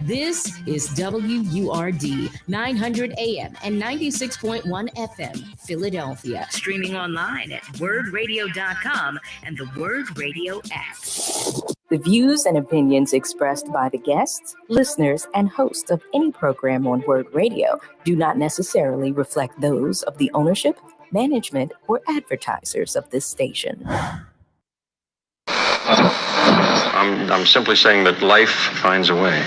This is WURD 900 AM and 96.1 FM, Philadelphia. Streaming online at wordradio.com and the Word Radio app. The views and opinions expressed by the guests, listeners, and hosts of any program on Word Radio do not necessarily reflect those of the ownership, management, or advertisers of this station. I'm simply saying that life finds a way.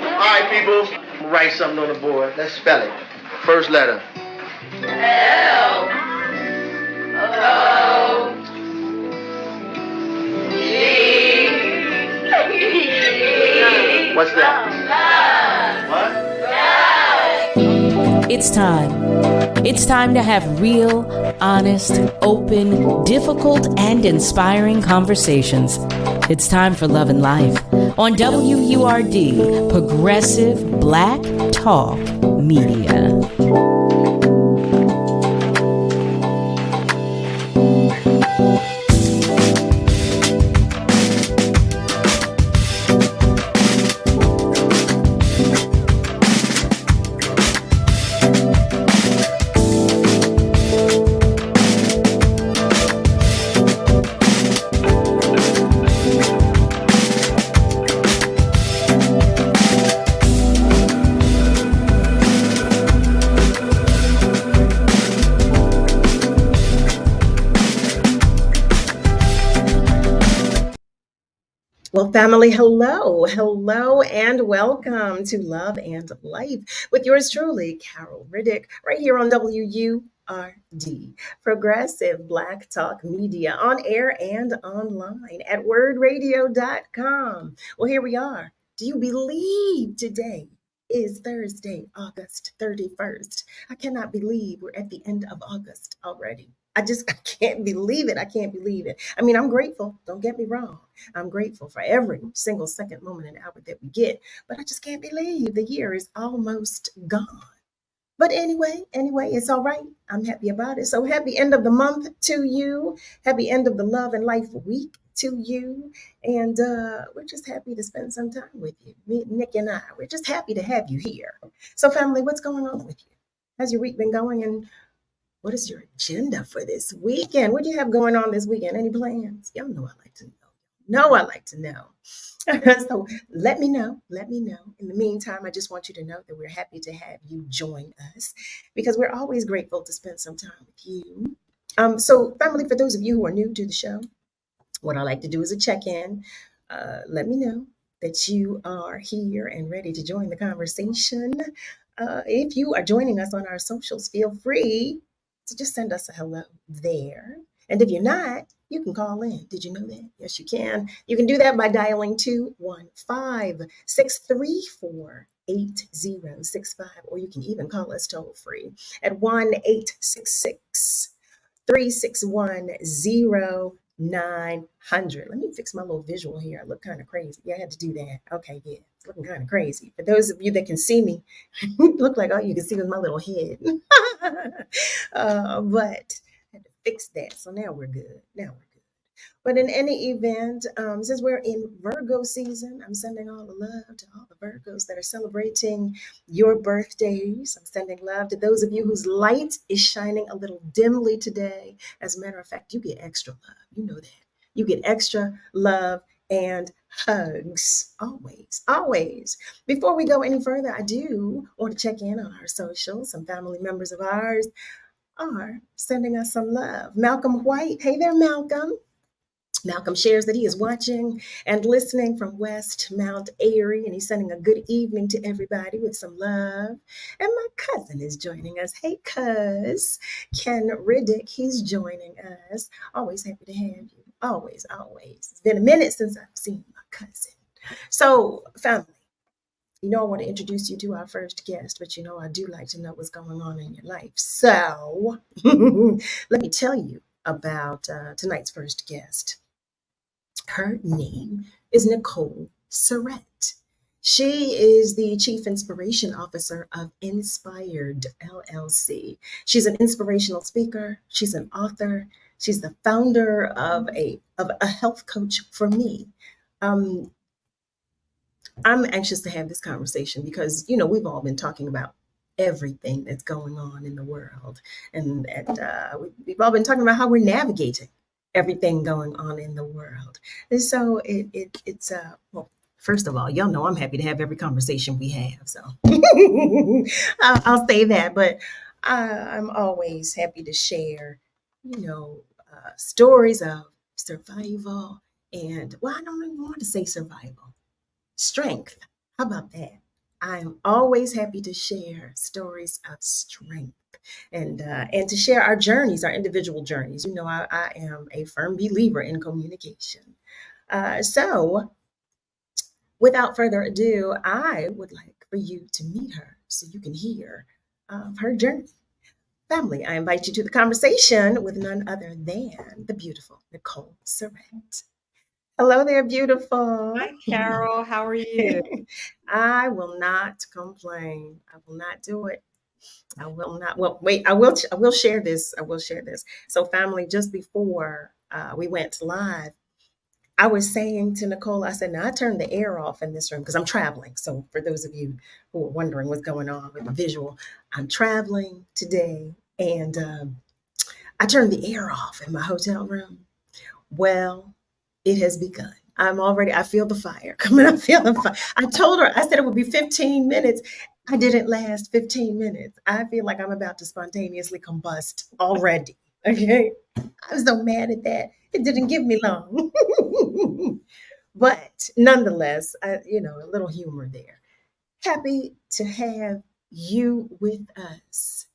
All right, people, write something on the board. Let's spell it. First letter. L O G. What's that? What? It's time. It's time to have real, honest, open, difficult, and inspiring conversations. It's time for Love and Life on WURD, Progressive Black Talk Media. Well, family, hello, and welcome to Love and Life with yours truly, Carol Riddick, right here on WURD, Progressive Black Talk Media, on air and online at wordradio.com. Well, here we are. Do you believe today is Thursday, August 31st? I cannot believe we're at the end of August already. I can't believe it. I can't believe it. I mean, I'm grateful. Don't get me wrong. I'm grateful for every single second, moment, and hour that we get. But I just can't believe the year is almost gone. But anyway, it's all right. I'm happy about it. So happy end of the month to you. Happy end of the Love and Life week to you. And we're just happy to spend some time with you. Me, Nick, and I. We're just happy to have you here. So family, what's going on with you? How's your week been going? And what is your agenda for this weekend? What do you have going on this weekend? Any plans? Y'all know I like to know. I like to know. So let me know. In the meantime, I just want you to know that we're happy to have you join us because we're always grateful to spend some time with you. So family, for those of you who are new to the show, what I like to do is a check-in. Let me know that you are here and ready to join the conversation. If you are joining us on our socials, feel free to just send us a hello there. And if you're not, you can call in. Did you know that? Yes, you can. You can do that by dialing 215-634-8065, or you can even call us toll free at 1-866-361-0900. Let me fix my little visual here. I look kind of crazy. Yeah, I had to do that. Okay, yeah, it's looking kind of crazy. For those of you that can see me, look like all you can see was my little head. But I had to fix that. So now we're good. But in any event, since we're in Virgo season, I'm sending all the love to all the Virgos that are celebrating your birthdays. I'm sending love to those of you whose light is shining a little dimly today. As a matter of fact, you get extra love. You know that. You get extra love and hugs. Always. Before we go any further, I do want to check in on our socials. Some family members of ours are sending us some love. Malcolm White. Hey there, Malcolm. Malcolm shares that he is watching and listening from West Mount Airy, and he's sending a good evening to everybody with some love. And my cousin is joining us. Hey, cuz. Ken Riddick, he's joining us. Always happy to have you. Always. It's been a minute since I've seen my cousin. So, family, I want to introduce you to our first guest, but I do like to know what's going on in your life. So, let me tell you about tonight's first guest. Her name is NICOLLE Surrate. She is the Chief Inspiration Officer of Inspired LLC. She's an inspirational speaker. She's an author. She's the founder of a health coach for me. Um, I'm anxious to have this conversation because, we've all been talking about everything that's going on in the world. And we've all been talking about how we're navigating everything going on in the world. And so it's, well, first of all, y'all know I'm happy to have every conversation we have. So I'll say that. But I'm always happy to share, stories of survival. And, well, I don't even want to say survival. Strength. How about that? I'm always happy to share stories of strength and to share our journeys, our individual journeys. I am a firm believer in communication. So, without further ado, I would like for you to meet her so you can hear of her journey. Family, I invite you to the conversation with none other than the beautiful NICOLLE SURRATTE. Hello there, beautiful. Hi, Carol. How are you? I will not complain. I will not do it. I will not. Well, wait. I will share this. I will share this. So, family, just before we went live, I was saying to NICOLLE, I said, "Now I turned the air off in this room because I'm traveling." So, for those of you who are wondering what's going on with the visual, I'm traveling today, and I turned the air off in my hotel room. Well, it has begun. I feel the fire coming. I feel the fire. I told her, I said it would be 15 minutes. I didn't last 15 minutes. I feel like I'm about to spontaneously combust already. Okay. I was so mad at that. It didn't give me long. But nonetheless, a little humor there. Happy to have you with us.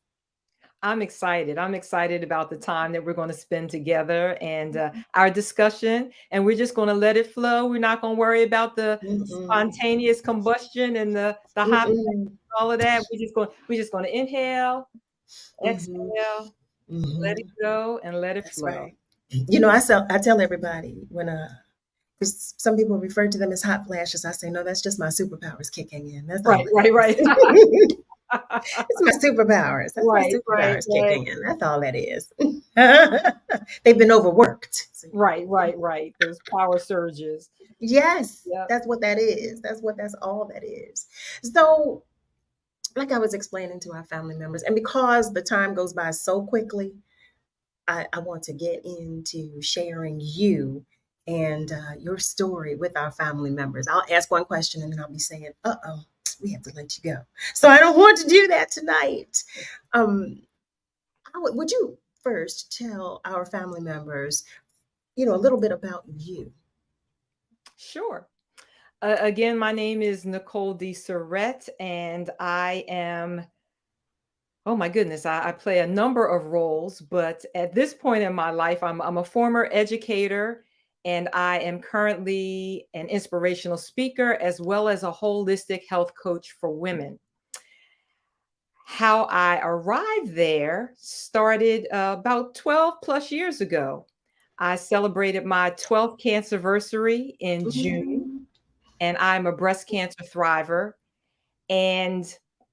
I'm excited. I'm excited about the time that we're going to spend together and our discussion. And we're just going to let it flow. We're not going to worry about the spontaneous combustion and the hot, all of that. We're just going to inhale, exhale, let it go, and let it That's flow. right. I tell everybody when 'cause some people refer to them as hot flashes. I say, no, that's just my superpowers kicking in. That's all. Right. It's my superpowers. That's my superpowers kicking in. That's all that is. They've been overworked. Right. Those power surges. Yes, Yep. that's what that is. That's all that is. So, like I was explaining to our family members, and because the time goes by so quickly, I want to get into sharing you and your story with our family members. I'll ask one question and then I'll be saying, uh-oh, we have to let you go. So I don't want to do that tonight. Would you first tell our family members, a little bit about you? Sure. Again, my name is NICOLLE D. Surrette, and I am, oh my goodness, I play a number of roles, but at this point in my life, I'm a former educator, and I am currently an inspirational speaker as well as a holistic health coach for women. How I arrived there started about 12 plus years ago. I celebrated my 12th cancerversary in June, and I'm a breast cancer thriver. And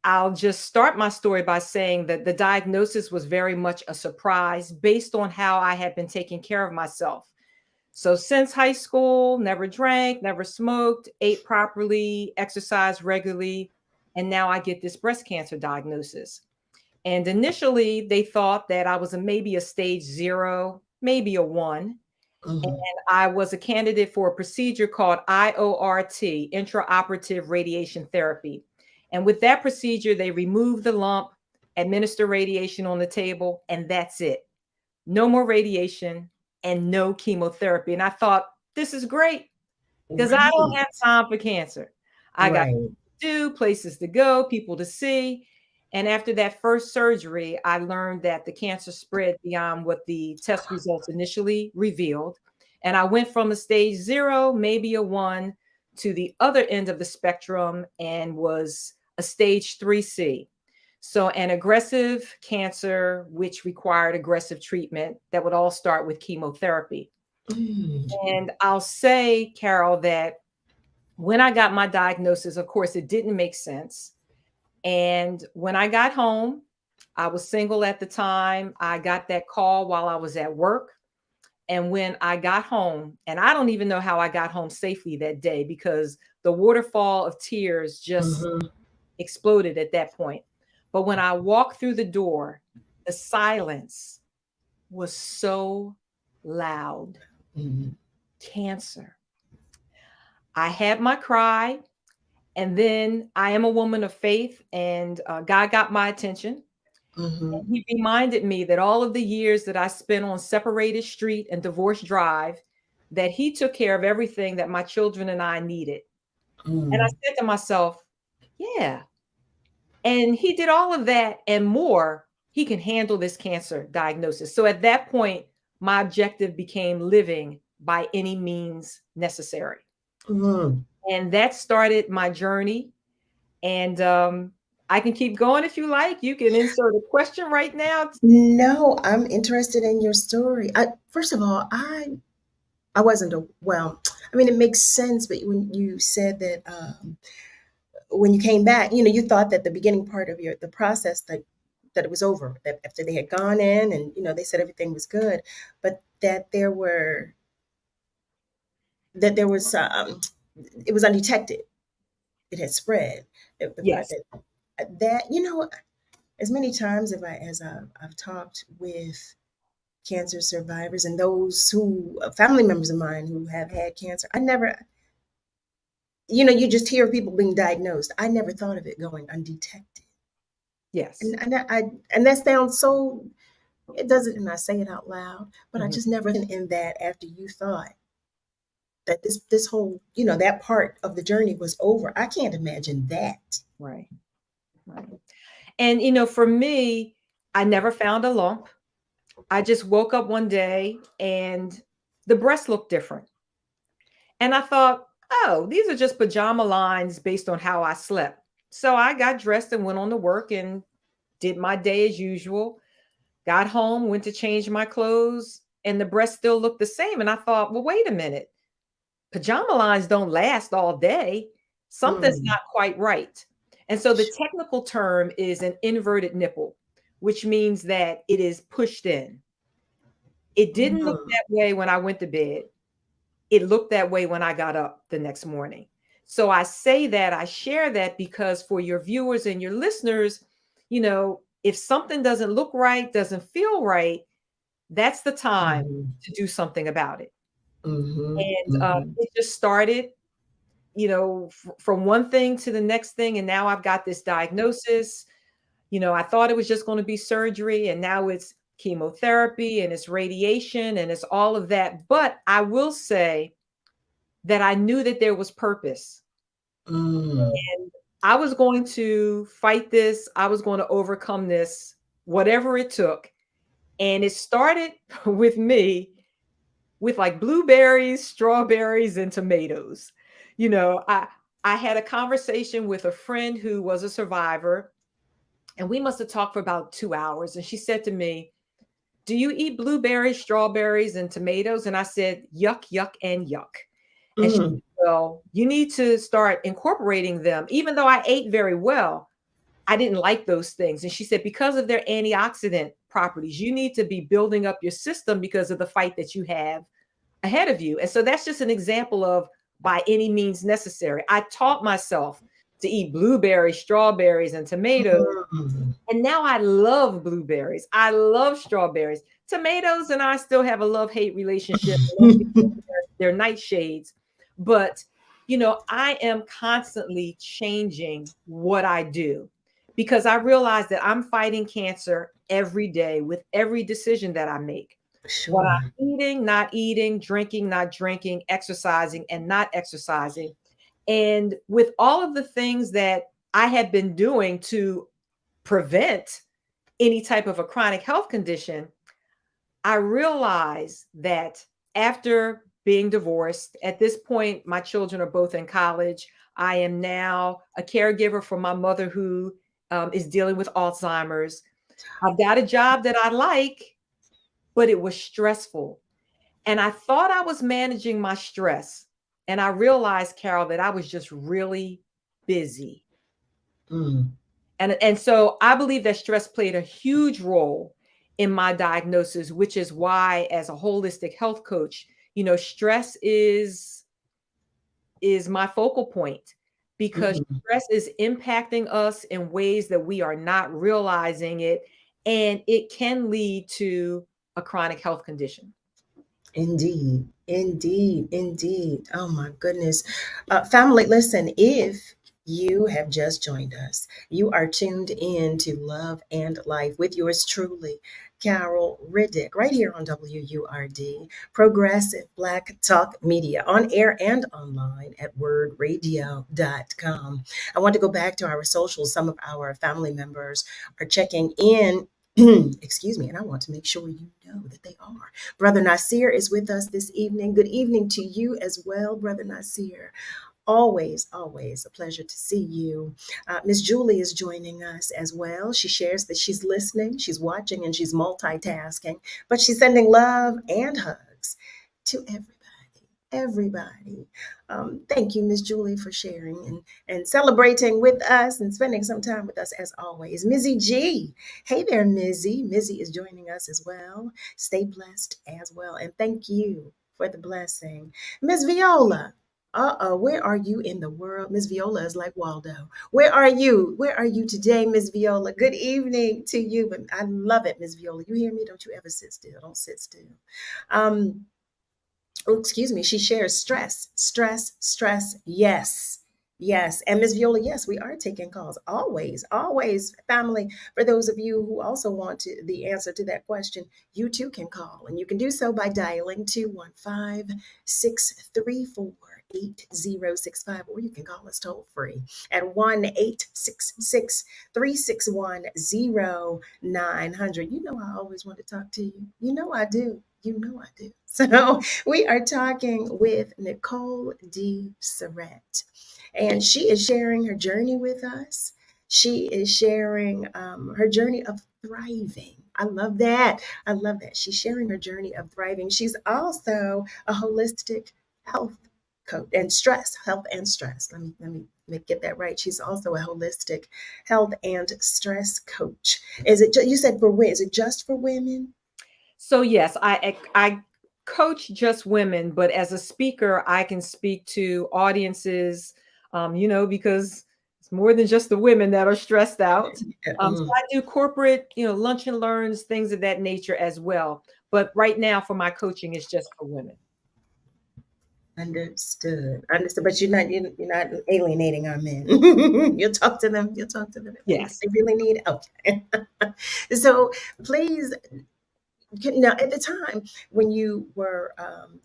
I'll just start my story by saying that the diagnosis was very much a surprise based on how I had been taking care of myself. So since high school, never drank, never smoked, ate properly, exercised regularly, and now I get this breast cancer diagnosis. And initially, they thought that I was maybe a stage 0, maybe a 1. And I was a candidate for a procedure called IORT, intraoperative radiation therapy. And with that procedure, they remove the lump, administer radiation on the table, and that's it. No more radiation and no chemotherapy. And I thought, this is great because I don't have time for cancer. I got to do, places to go, people to see. And after that first surgery, I learned that the cancer spread beyond what the test results initially revealed. And I went from a stage 0, maybe a 1, to the other end of the spectrum and was a stage 3C. So an aggressive cancer, which required aggressive treatment that would all start with chemotherapy. And I'll say, Carol, that when I got my diagnosis, of course, it didn't make sense. And when I got home, I was single at the time. I got that call while I was at work. And when I got home, and I don't even know how I got home safely that day because the waterfall of tears just exploded at that point. But when I walked through the door, the silence was so loud. Cancer. I had my cry. And then I am a woman of faith, and God got my attention. And he reminded me that all of the years that I spent on Separated Street and Divorce Drive, that he took care of everything that my children and I needed. And I said to myself, yeah. And he did all of that and more. He can handle this cancer diagnosis. So at that point, my objective became living by any means necessary. And that started my journey. And I can keep going if you like. You can insert a question right now. No, I'm interested in your story. First of all, I wasn't well. I mean, it makes sense, but when you said that when you came back, you thought that the beginning part of the process that it was over, that after they had gone in and they said everything was good, but that there was it was undetected. It had spread. The Yes. part that as many times as I've talked with cancer survivors and those who family members of mine who have had cancer, I never, you just hear people being diagnosed. I never thought of it going undetected. Yes. And that sounds so, it doesn't, and I say it out loud, but I just never in that after you thought that this whole, that part of the journey was over. I can't imagine that. Right. And, for me, I never found a lump. I just woke up one day and the breast looked different. And I thought, oh, these are just pajama lines based on how I slept. So I got dressed and went on to work and did my day as usual. Got home, went to change my clothes, and the breast still looked the same. And I thought, well, wait a minute. Pajama lines don't last all day. Something's not quite right. And so the technical term is an inverted nipple, which means that it is pushed in. It didn't look that way when I went to bed. It looked that way when I got up the next morning. So I say that, I share that because for your viewers and your listeners, if something doesn't look right, doesn't feel right, that's the time to do something about it. And it just started, from one thing to the next thing. And now I've got this diagnosis. I thought it was just going to be surgery, and now it's chemotherapy and it's radiation and it's all of that. But I will say that I knew that there was purpose. And I was going to fight this. I was going to overcome this, whatever it took. And it started with me with like blueberries, strawberries, and tomatoes. I had a conversation with a friend who was a survivor, and we must have talked for about 2 hours. And she said to me, do you eat blueberries, strawberries, and tomatoes? And I said, yuck, yuck, and yuck. And she said, well, you need to start incorporating them. Even though I ate very well, I didn't like those things. And she said, because of their antioxidant properties, you need to be building up your system because of the fight that you have ahead of you. And so that's just an example of by any means necessary. I taught myself to eat blueberries, strawberries, and tomatoes. And now I love blueberries. I love strawberries. Tomatoes and I still have a love-hate relationship. They're nightshades. But, I am constantly changing what I do because I realize that I'm fighting cancer every day with every decision that I make. What I'm eating, not eating, drinking, not drinking, exercising, and not exercising. And with all of the things that I have been doing to prevent any type of a chronic health condition, I realized that after being divorced, at this point, my children are both in college. I am now a caregiver for my mother who is dealing with Alzheimer's. I've got a job that I like, but it was stressful. And I thought I was managing my stress. And I realized, Carol, that I was just really busy. Mm. And so I believe that stress played a huge role in my diagnosis, which is why, as a holistic health coach, stress is my focal point, because Mhm. stress is impacting us in ways that we are not realizing it, and it can lead to a chronic health condition. Indeed, indeed, indeed. Oh my goodness. Family, listen, if you have just joined us, you are tuned in to Love and Life with yours truly, Carol Riddick, right here on WURD, Progressive Black Talk Media, on air and online at wordradio.com. I want to go back to our socials. Some of our family members are checking in. Excuse me, and I want to make sure you know that they are. Brother Nasir is with us this evening. Good evening to you as well, Brother Nasir. Always, always a pleasure to see you. Miss Julie is joining us as well. She shares that she's listening, she's watching, and she's multitasking, but she's sending love and hugs to everybody. Everybody. Thank you, Miss Julie, for sharing and celebrating with us and spending some time with us as always. Mizzy G. Hey there, Mizzy. Mizzy is joining us as well. Stay blessed as well. And thank you for the blessing. Miss Viola. Where are you in the world? Miss Viola is like Waldo. Where are you? Where are you today, Miss Viola? Good evening to you. But I love it, Miss Viola. You hear me? Don't you ever sit still. Don't sit still. Oh, excuse me, she shares stress, stress, stress. Yes, yes. And Miss Viola, yes, we are taking calls. Always, always, family. For those of you who also want the answer to that question, you too can call. And you can do so by dialing 215-634-8065, or you can call us toll free at 1-866-361-0900. You know I always want to talk to you. You know I do. You know I do. So we are talking with NICOLLE Surrette, and she is sharing her journey with us. She is sharing her journey of thriving. I love that. I love that. She's sharing her journey of thriving. She's also a holistic health coach and stress, health and stress. Let me get that right. She's also a holistic health and stress coach. Is it? You said for women? Is it just for women? So yes, I coach just women, but as a speaker, I can speak to audiences, because it's more than just the women that are stressed out. So I do corporate, lunch and learns, things of that nature as well. But right now, for my coaching, it's just for women. Understood. Understood. But you're not alienating our men. You'll talk to them. You'll talk to them. Yes. They really need. Okay. So please. Now, at the time when you were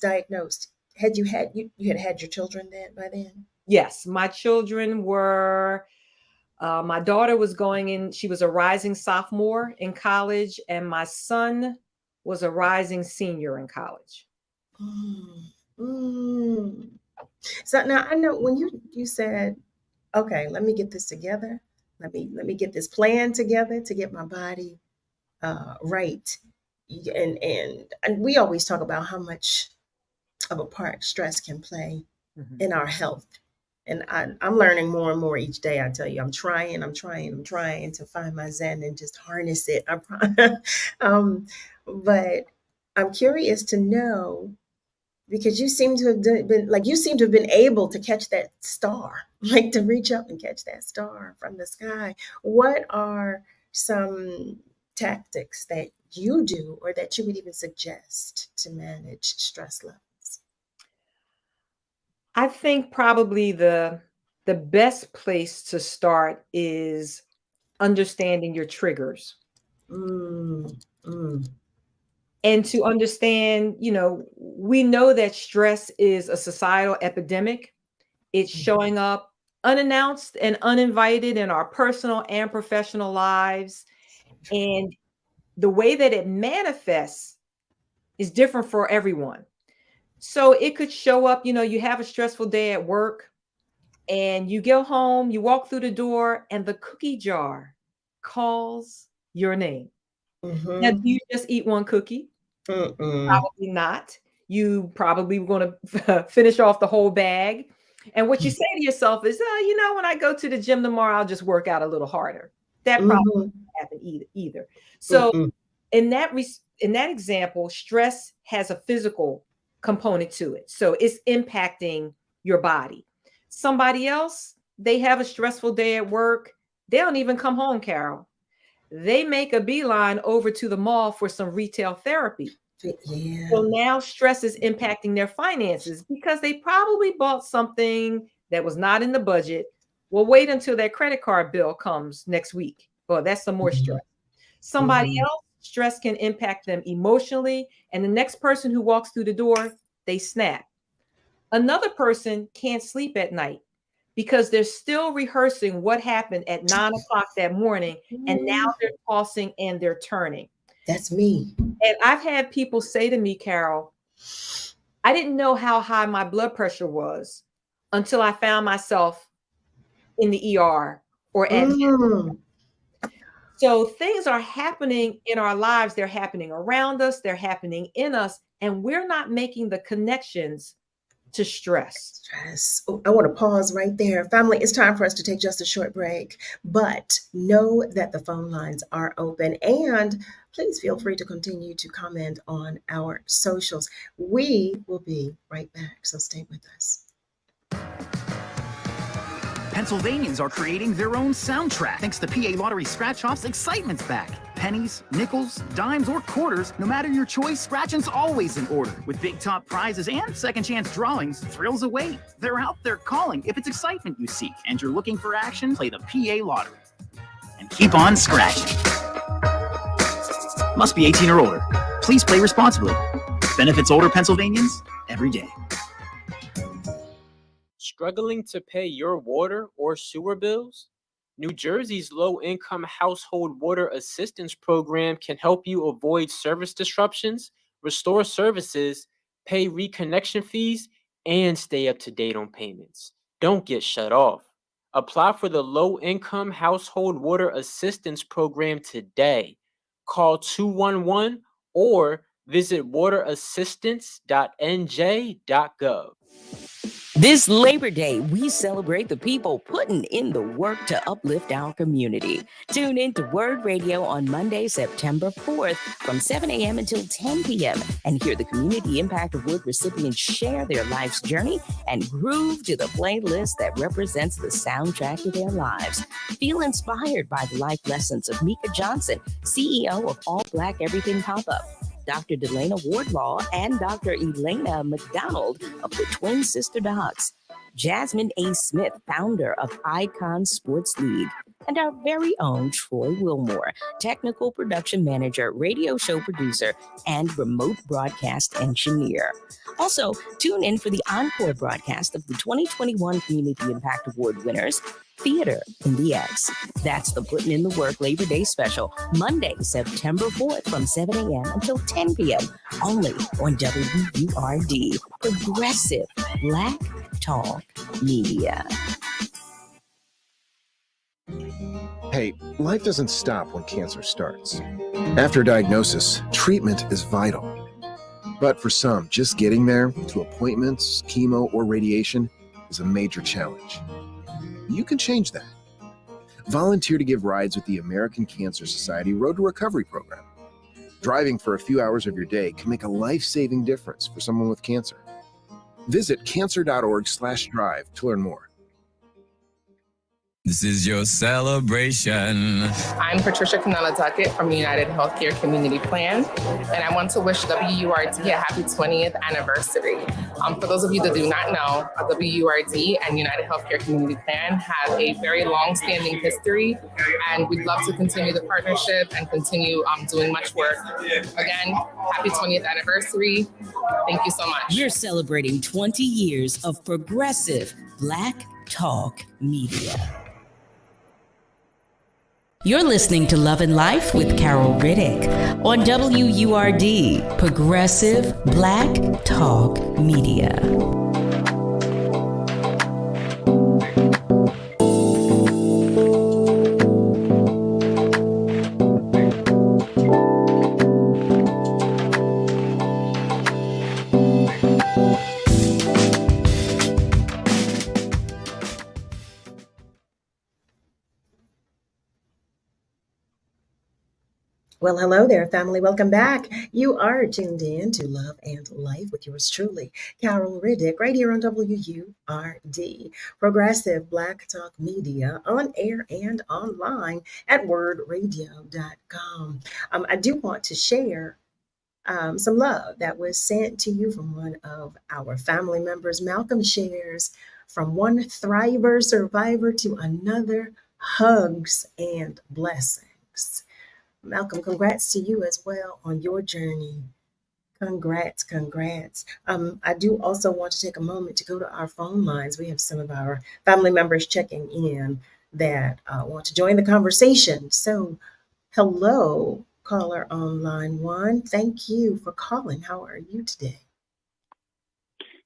diagnosed, had you had your children then by then? Yes, my children were. My daughter was going in. She was a rising sophomore in college, and my son was a rising senior in college. So now I know when you said, okay, let me get this together. Let me get this plan together to get my body right. And we always talk about how much of a part stress can play in our health. And I'm learning more and more each day. I tell you, I'm trying to find my zen and just harness it. But I'm curious to know, because you seem to have been able to catch that star, like to reach up and catch that star from the sky. What are some tactics that you do or that you would even suggest to manage stress levels? I think probably the best place to start is understanding your triggers. Mm, mm. And to understand, we know that stress is a societal epidemic. It's showing up unannounced and uninvited in our personal and professional lives. And the way that it manifests is different for everyone. So it could show up, you have a stressful day at work and you go home, you walk through the door, and the cookie jar calls your name. Now, do Mm-hmm. you just eat one cookie? Mm-mm. Probably not. You probably were going to finish off the whole bag. And what you say to yourself is, when I go to the gym tomorrow, I'll just work out a little harder. That probably won't happen either. So in that example, stress has a physical component to it. So it's impacting your body. Somebody else, they have a stressful day at work. They don't even come home, Carol. They make a beeline over to the mall for some retail therapy. Yeah. So now stress is impacting their finances because they probably bought something that was not in the budget. Well, wait until that credit card bill comes next week. Well, that's some more stress. Somebody else, stress can impact them emotionally. And the next person who walks through the door, they snap. Another person can't sleep at night because they're still rehearsing what happened at 9 o'clock that morning. And now they're tossing and they're turning. That's me. And I've had people say to me, Carol, I didn't know how high my blood pressure was until I found myself in the ER or at So things are happening in our lives. They're happening around us. They're happening in us. And we're not making the connections to stress. Oh, I want to pause right there. Family, it's time for us to take just a short break, but know that the phone lines are open, and please feel free to continue to comment on our socials. We will be right back, so stay with us. Pennsylvanians are creating their own soundtrack thanks to PA Lottery Scratch-Off's Excitement's back. Pennies, nickels, dimes, or quarters, no matter your choice, scratching's always in order. With big top prizes and second chance drawings, thrills await. They're out there calling. If it's excitement you seek and you're looking for action, play the PA Lottery. And keep on scratching. Must be 18 or older. Please play responsibly. Benefits older Pennsylvanians every day. Struggling to pay your water or sewer bills? New Jersey's low-income household water assistance program can help you avoid service disruptions, restore services, pay reconnection fees, and stay up to date on payments. Don't get shut off. Apply for the low-income household water assistance program today. Call 211 or visit waterassistance.nj.gov. This Labor Day, we celebrate the people putting in the work to uplift our community. Tune in to WURD Radio on Monday, September 4th from 7 a.m. until 10 p.m. and hear the Community Impact Award recipients share their life's journey and groove to the playlist that represents the soundtrack to their lives. Feel inspired by the life lessons of Mika Johnson, CEO of All Black Everything Pop-Up, Dr. Delana Wardlaw, and Dr. Elena McDonald of the Twin Sister Docs, Jasmine A. Smith, founder of Icon Sports League, and our very own Troy Wilmore, technical production manager, radio show producer, and remote broadcast engineer. Also, tune in for the encore broadcast of the 2021 Community Impact Award winners, Theater in the X. That's the Putting in the Work Labor Day special, Monday, September 4th from 7 a.m. until 10 p.m. only on WURD, Progressive Black Talk Media. Hey, life doesn't stop when cancer starts. After diagnosis, treatment is vital. But for some, just getting there to appointments, chemo, or radiation is a major challenge. You can change that. Volunteer to give rides with the American Cancer Society Road to Recovery program. Driving for a few hours of your day can make a life-saving difference for someone with cancer. Visit cancer.org/drive to learn more. This is your celebration. I'm Patricia Canella Duckett from United Healthcare Community Plan, and I want to wish WURD a happy 20th anniversary. For those of you that do not know, WURD and United Healthcare Community Plan have a very long-standing history, and we'd love to continue the partnership and continue doing much work. Again, happy 20th anniversary. Thank you so much. We're celebrating 20 years of progressive Black Talk Media. You're listening to Love and Life with Carol Riddick on WURD, Progressive Black Talk Media. Well, hello there, family. Welcome back. You are tuned in to Love and Life with yours truly, Carol Riddick, right here on WURD, Progressive Black Talk Media, on air and online at wordradio.com. I do want to share some love that was sent to you from one of our family members. Malcolm shares from one thriver survivor to another, hugs and blessings. Malcolm, congrats to you as well on your journey. Congrats, congrats. I do also want to take a moment to go to our phone lines. We have some of our family members checking in that want to join the conversation. So, hello, caller on line one. Thank you for calling. How are you today?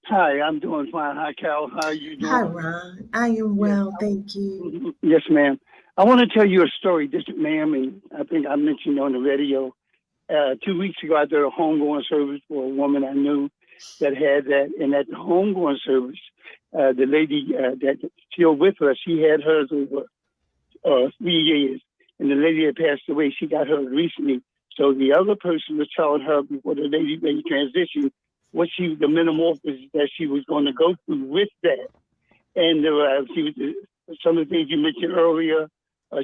Hi, I'm doing fine. Hi, Cal. How are you doing? Hi, Ron. I am well, thank you. Yes, ma'am. I want to tell you a story, this, ma'am, and I think I mentioned on the radio. 2 weeks ago, I did a homegoing service for a woman I knew that had that. And at the homegoing service, the lady that's still with her, she had hers over 3 years. And the lady had passed away. She got hers recently. So the other person was telling her before the lady made transition the metamorphosis that she was going to go through with that. And some of the things you mentioned earlier,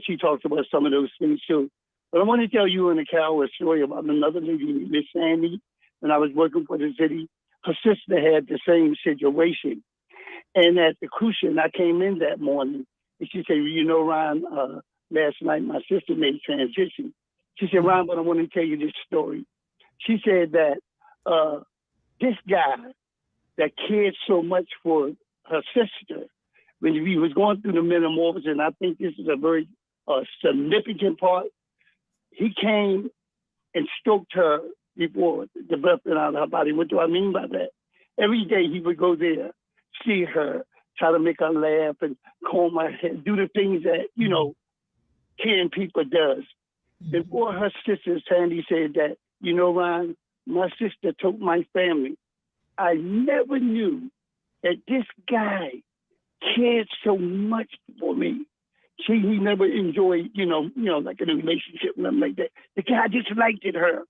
she talked about some of those things too. But I want to tell you and the Cal a story about another lady, Miss Sandy. When I was working for the city, her sister had the same situation. And at the crucial, I came in that morning, and she said, you know, Ron, last night my sister made transition. She said, Ron, but I want to tell you this story. She said that this guy that cared so much for her sister, when he was going through the metamorphosis, and I think this is a very significant part, he came and stroked her before the breath went out of her body. What do I mean by that? Every day he would go there, see her, try to make her laugh and comb her hair, do the things that, you know, caring people does. Before her sister, Sandy, said that, you know, Ron, my sister told my family, I never knew that this guy cared so much for me. He never enjoyed, you know, like in a relationship, nothing like that. The guy just liked her.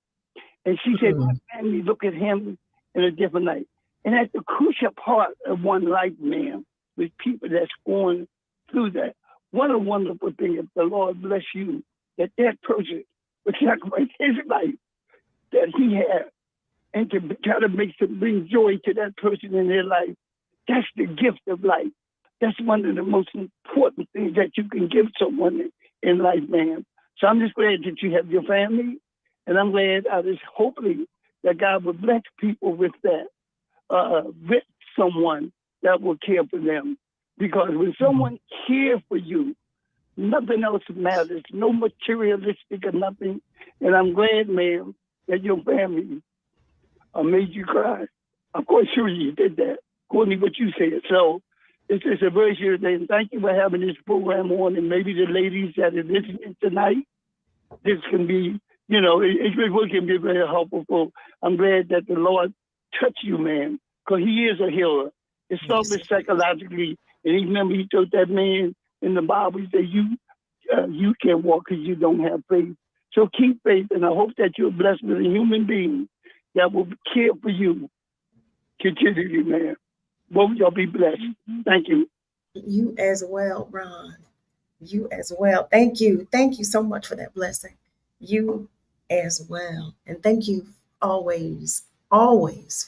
And she said, my family look at him in a different light. And that's the crucial part of one life, man, with people that's going through that. What a wonderful thing if the Lord bless you, that person would sacrifice his life that he had and to try to bring joy to that person in their life. That's the gift of life. That's one of the most important things that you can give someone in life, man. So I'm just glad that you have your family, and I'm glad hopefully that God will bless people with that, with someone that will care for them. Because when someone cares for you, nothing else matters, no materialistic or nothing. And I'm glad, ma'am, that your family made you cry. Of course, sure you did that, according to what you said. So it's a very serious thing. Thank you for having this program on, and maybe the ladies that are listening tonight, this can be, you know, it really can be very helpful. I'm glad that the Lord touched you, man, because he is a healer. It started psychologically, and he told that man in the Bible, he said, you can't walk because you don't have faith. So keep faith, and I hope that you're blessed with a human being that will care for you continually, man. Both y'all be blessed. Thank you. You as well, Ron. You as well. Thank you. Thank you so much for that blessing. You as well. And thank you always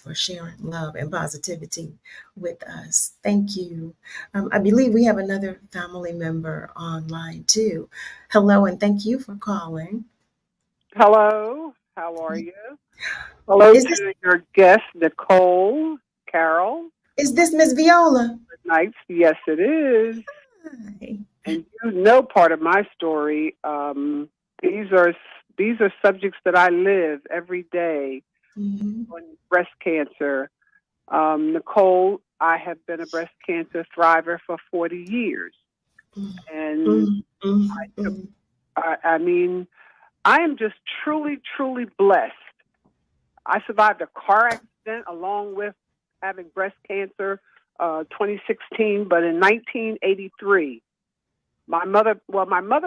for sharing love and positivity with us. Thank you. I believe we have another family member online too. Hello, and thank you for calling. Hello, how are you? Hello to your guest, Nicole, Carol. Is this Miss Viola? Nice. Yes, it is. Hi. And you know part of my story. These are subjects that I live every day. On breast cancer. Nicole, I have been a breast cancer thriver for 40 years. And I mean, I am just truly, truly blessed. I survived a car accident along with having breast cancer 2016, but in 1983, my mother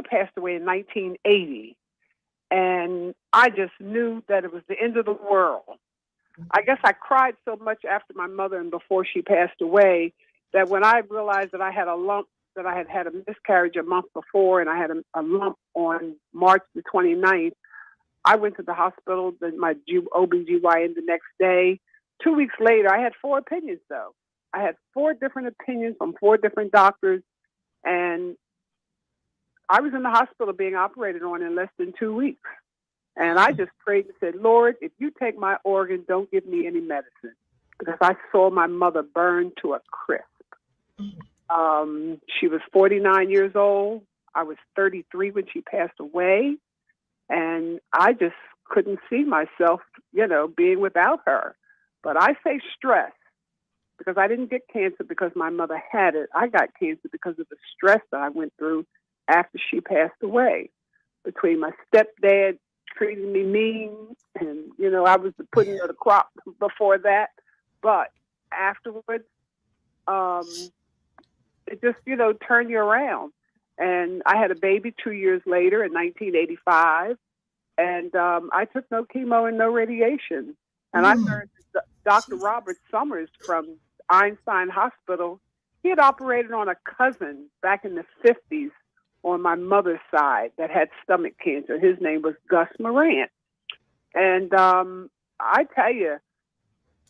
passed away in 1980. And I just knew that it was the end of the world. I guess I cried so much after my mother and before she passed away that when I realized that I had a lump, that I had had a miscarriage a month before, and I had a lump on March the 29th, I went to the hospital, my OBGYN the next day. 2 weeks later, I had 4 opinions, though. I had 4 different opinions from 4 different doctors, and I was in the hospital being operated on in less than 2 weeks. And I just prayed and said, Lord, if you take my organ, don't give me any medicine. Because I saw my mother burn to a crisp. She was 49 years old. I was 33 when she passed away. And I just couldn't see myself, being without her. But I say stress because I didn't get cancer because my mother had it. I got cancer because of the stress that I went through after she passed away. Between my stepdad treating me mean, and I was the pudding of the crop before that, but afterwards it just turned you around. And I had a baby 2 years later in 1985, and I took no chemo and no radiation. And I learned that Dr. Robert Summers from Einstein Hospital, he had operated on a cousin back in the 50s on my mother's side that had stomach cancer. His name was Gus Morant. And I tell you,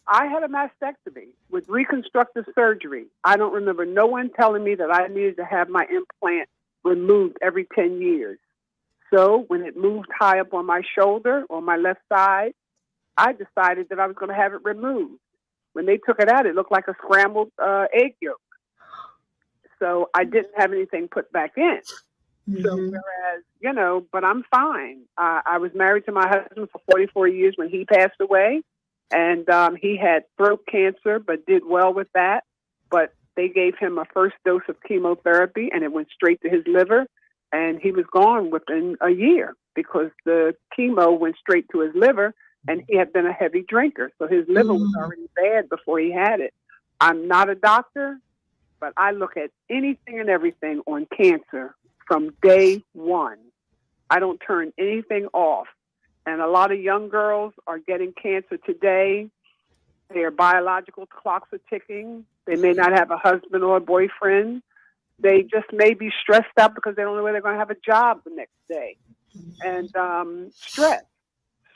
I had a mastectomy with reconstructive surgery. I don't remember no one telling me that I needed to have my implant removed every 10 years. So when it moved high up on my shoulder, on my left side, I decided that I was going to have it removed. When they took it out, it looked like a scrambled egg yolk. So I didn't have anything put back in. So whereas, but I'm fine. I was married to my husband for 44 years when he passed away. And he had throat cancer, but did well with that. But they gave him a first dose of chemotherapy, and it went straight to his liver. And he was gone within a year because the chemo went straight to his liver, and he had been a heavy drinker. So his liver was already bad before he had it. I'm not a doctor, but I look at anything and everything on cancer from day one. I don't turn anything off. And a lot of young girls are getting cancer today. Their biological clocks are ticking. They may not have a husband or a boyfriend. They just may be stressed out because they don't know where they're going to have a job the next day. And stress.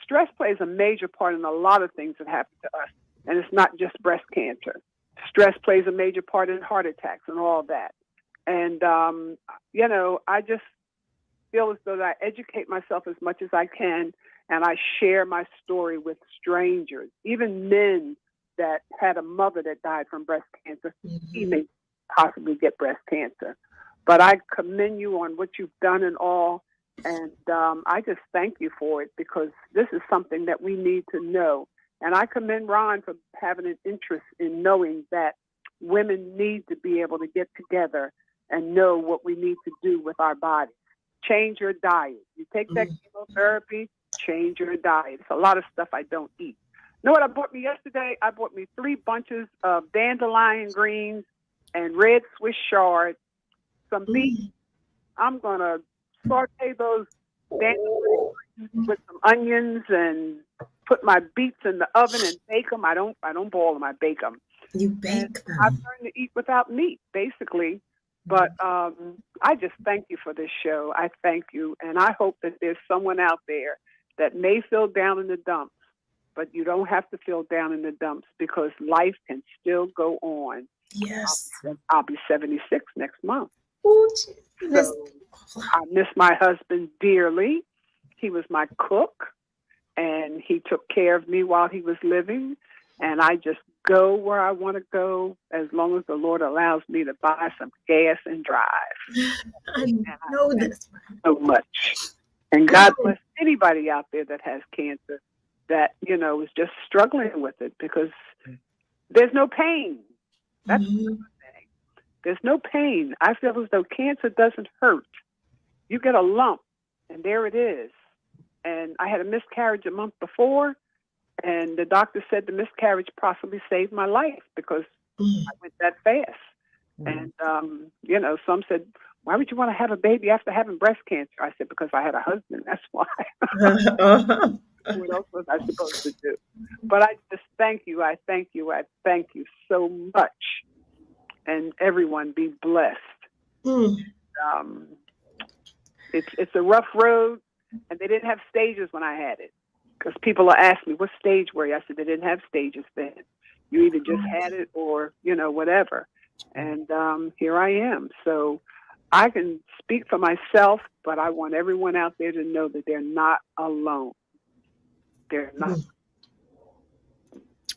Stress plays a major part in a lot of things that happen to us. And it's not just breast cancer. Stress plays a major part in heart attacks and all that. And, I just feel as though I educate myself as much as I can, and I share my story with strangers, even men that had a mother that died from breast cancer. He may possibly get breast cancer. But I commend you on what you've done and all, and I just thank you for it because this is something that we need to know. And I commend Ron for having an interest in knowing that women need to be able to get together and know what we need to do with our bodies. Change your diet. You take that chemotherapy, change your diet. It's a lot of stuff I don't eat. You know what I bought me yesterday? I bought me 3 bunches of dandelion greens and red Swiss chard, some beets. I'm going to saute those dandelion greens with some onions and put my beets in the oven and bake them. I don't boil them, I bake them. You bake them. I've learned to eat without meat, basically. But I just thank you for this show. I thank you. And I hope that there's someone out there that may feel down in the dumps, but you don't have to feel down in the dumps because life can still go on. Yes. I'll be 76 next month. Oh, so I miss my husband dearly. He was my cook, and he took care of me while he was living. And I just go where I want to go as long as the Lord allows me to buy some gas and drive. I know this. So much. And God bless anybody out there that has cancer that, is just struggling with it because there's no pain. That's another thing. There's no pain. I feel as though cancer doesn't hurt. You get a lump, and there it is. And I had a miscarriage a month before, and the doctor said the miscarriage possibly saved my life because I went that fast. And, some said, why would you want to have a baby after having breast cancer? I said, because I had a husband. That's why. What else was I supposed to do? But I just thank you. I thank you. I thank you so much. And everyone be blessed. It's a rough road, and they didn't have stages when I had it. Because people are asking me, what stage were you? I said, they didn't have stages then. You either just had it or, whatever. And here I am. So I can speak for myself, but I want everyone out there to know that they're not alone. They're not.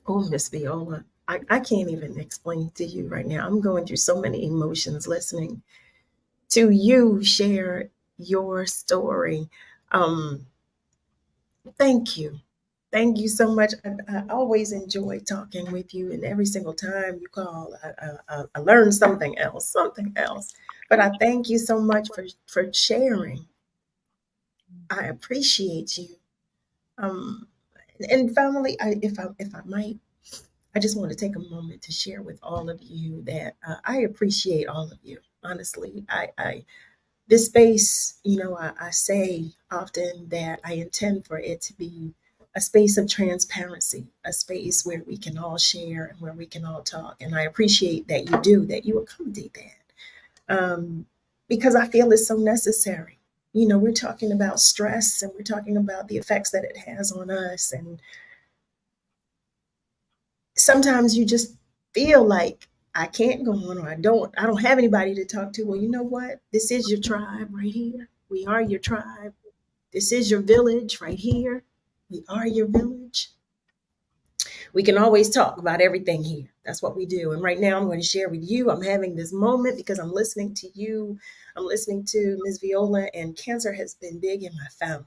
Oh, Miss Viola, I can't even explain to you right now. I'm going through so many emotions listening to you share your story. Thank you. Thank you so much. I always enjoy talking with you, and every single time you call, I learn something else. But I thank you so much for sharing. I appreciate you. And family, if I might, I just want to take a moment to share with all of you that I appreciate all of you. Honestly, this space, I say often that I intend for it to be a space of transparency, a space where we can all share and where we can all talk. And I appreciate that you accommodate that, because I feel it's so necessary. We're talking about stress, and we're talking about the effects that it has on us. And sometimes you just feel like I can't go on, or I don't have anybody to talk to. Well, you know what? This is your tribe right here. We are your tribe. This is your village right here. We are your village. We can always talk about everything here. That's what we do. And right now I'm going to share with you. I'm having this moment because I'm listening to you. I'm listening to Ms. Viola, and cancer has been big in my family.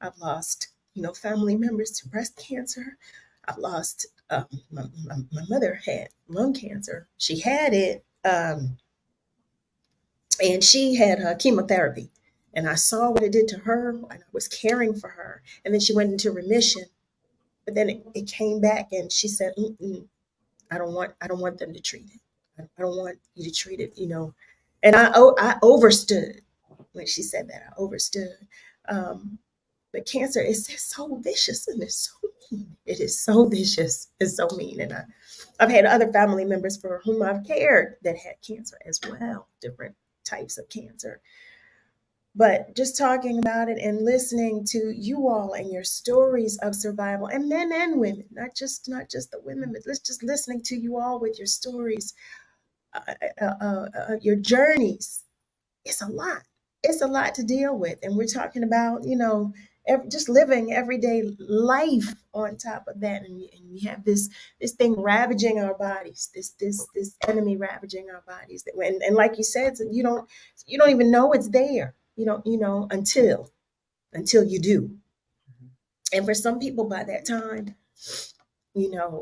I've lost, family members to breast cancer. I've lost, my mother had lung cancer. She had it, and she had chemotherapy. And I saw what it did to her, and I was caring for her. And then she went into remission. But then it came back, and she said, I don't want them to treat it. I don't want you to treat it, And I overstood when she said that. I overstood. But cancer is so vicious, and it's so mean. It is so vicious. It's so mean. And I've had other family members for whom I've cared that had cancer as well, different types of cancer. But just talking about it and listening to you all and your stories of survival, and men and women, not just the women, but just listening to you all with your stories, your journeys. It's a lot. It's a lot to deal with, and we're talking about just living everyday life on top of that, and we have this thing ravaging our bodies, this enemy ravaging our bodies, and like you said, you don't even know it's there. You don't, until you do. And for some people, by that time, it's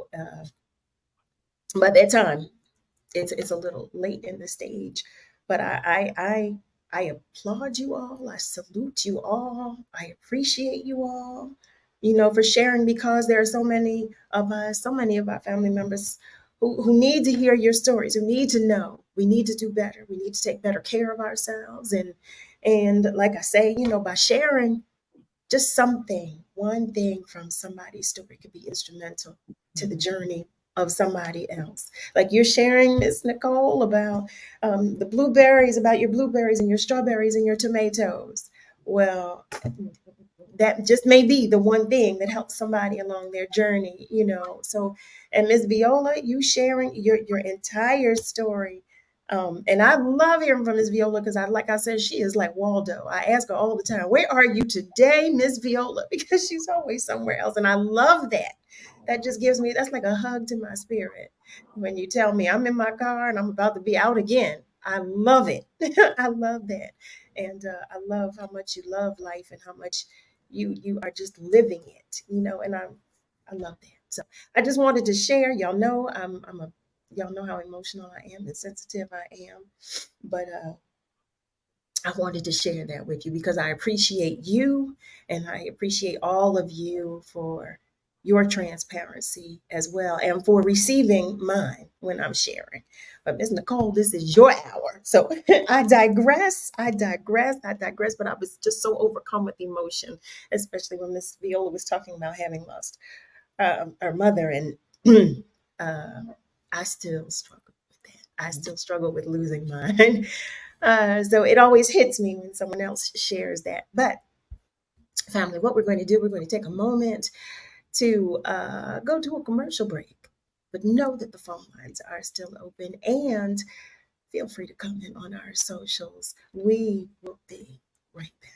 a little late in the stage. But I applaud you all. I salute you all. I appreciate you all, for sharing, because there are so many of us, so many of our family members who need to hear your stories, who need to know. We need to do better. We need to take better care of ourselves. And like I say, by sharing just one thing from somebody's story could be instrumental to the journey of somebody else. Like you're sharing, Miss Nicole, about the blueberries, about your blueberries and your strawberries and your tomatoes. Well, that just may be the one thing that helps somebody along their journey, So, and Miss Viola, you sharing your entire story. And I love hearing from Miss Viola, because like I said, she is like Waldo. I ask her all the time, where are you today, Miss Viola? Because she's always somewhere else. And I love that. That just that's like a hug to my spirit. When you tell me I'm in my car and I'm about to be out again, I love it. I love that. And I love how much you love life and how much you are just living it, and I love that. So I just wanted to share. Y'all know y'all know how emotional I am and sensitive I am, but I wanted to share that with you because I appreciate you, and I appreciate all of you for your transparency as well, and for receiving mine when I'm sharing. But Ms. Nicole, this is your hour. So I digress, but I was just so overcome with emotion, especially when Miss Viola was talking about having lost her mother. And I still struggle with that. I still struggle with losing mine. So it always hits me when someone else shares that. But family, what we're going to do, we're going to take a moment to go to a commercial break, but know that the phone lines are still open, and feel free to comment on our socials. We will be right back.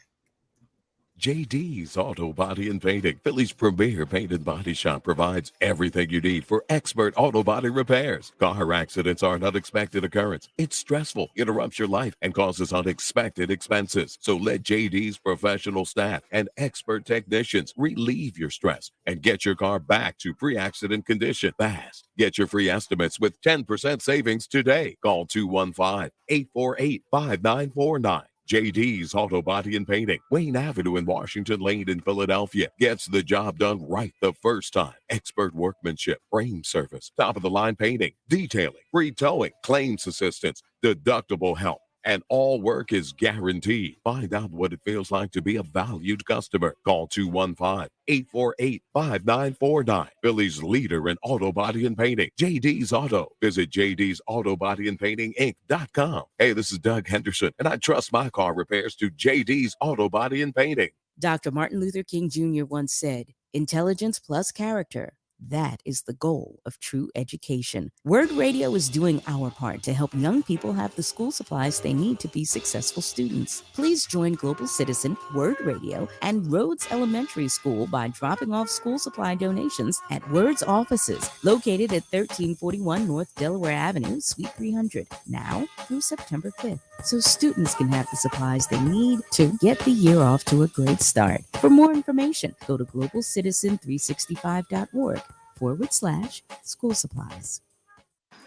JD's Auto Body and Painting, Philly's premier paint and body shop, provides everything you need for expert auto body repairs. Car accidents are an unexpected occurrence. It's stressful, interrupts your life, and causes unexpected expenses. So let JD's professional staff and expert technicians relieve your stress and get your car back to pre-accident condition fast. Get your free estimates with 10% savings today. Call 215-848-5949. JD's Auto Body and Painting, Wayne Avenue and Washington Lane in Philadelphia, gets the job done right the first time. Expert workmanship, frame service, top-of-the-line painting, detailing, free towing, claims assistance, deductible help, and all work is guaranteed. Find out what it feels like to be a valued customer. Call 215-848-5949. Philly's leader in auto body and painting, JD's Auto. Visit JD'sAutoBodyAndPaintingInc.com. Hey, this is Doug Henderson, and I trust my car repairs to JD's Auto Body and Painting. Dr. Martin Luther King Jr. once said, "Intelligence plus character. That is the goal of true education." WURD Radio is doing our part to help young people have the school supplies they need to be successful students. Please join Global Citizen, WURD Radio, and Rhodes Elementary School by dropping off school supply donations at WURD's offices, located at 1341 North Delaware Avenue, Suite 300, now through September 5th, so students can have the supplies they need to get the year off to a great start. For more information, go to globalcitizen365.org/school supplies.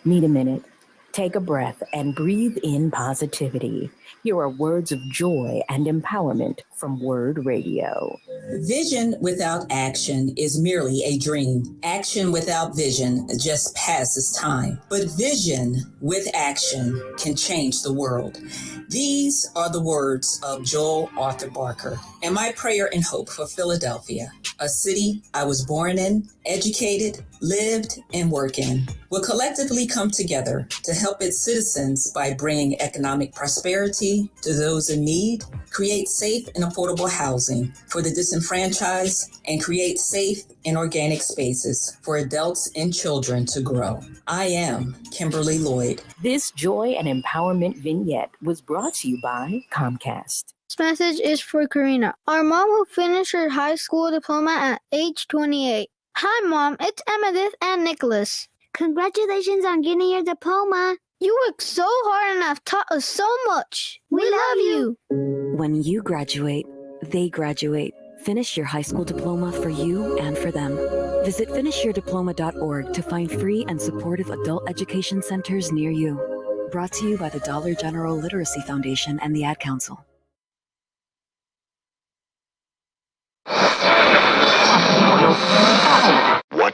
Need a minute? Take a breath and breathe in positivity. Here are words of joy and empowerment from WURD Radio. Vision without action is merely a dream. Action without vision just passes time. But vision with action can change the world. These are the words of Joel Arthur Barker, and my prayer and hope for Philadelphia, a city I was born in, educated, lived, and work in, will collectively come together to help its citizens by bringing economic prosperity to those in need, create safe and affordable housing for the disenfranchised, and create safe and organic spaces for adults and children to grow. I am Kimberly Lloyd. This joy and empowerment vignette was brought to you by Comcast. This message is for Karina, our mom who finished her high school diploma at age 28. Hi, Mom. It's Emmettith and Nicholas. Congratulations on getting your diploma. You worked so hard and have taught us so much. We love you. When you graduate, they graduate. Finish your high school diploma for you and for them. Visit finishyourdiploma.org to find free and supportive adult education centers near you. Brought to you by the Dollar General Literacy Foundation and the Ad Council. What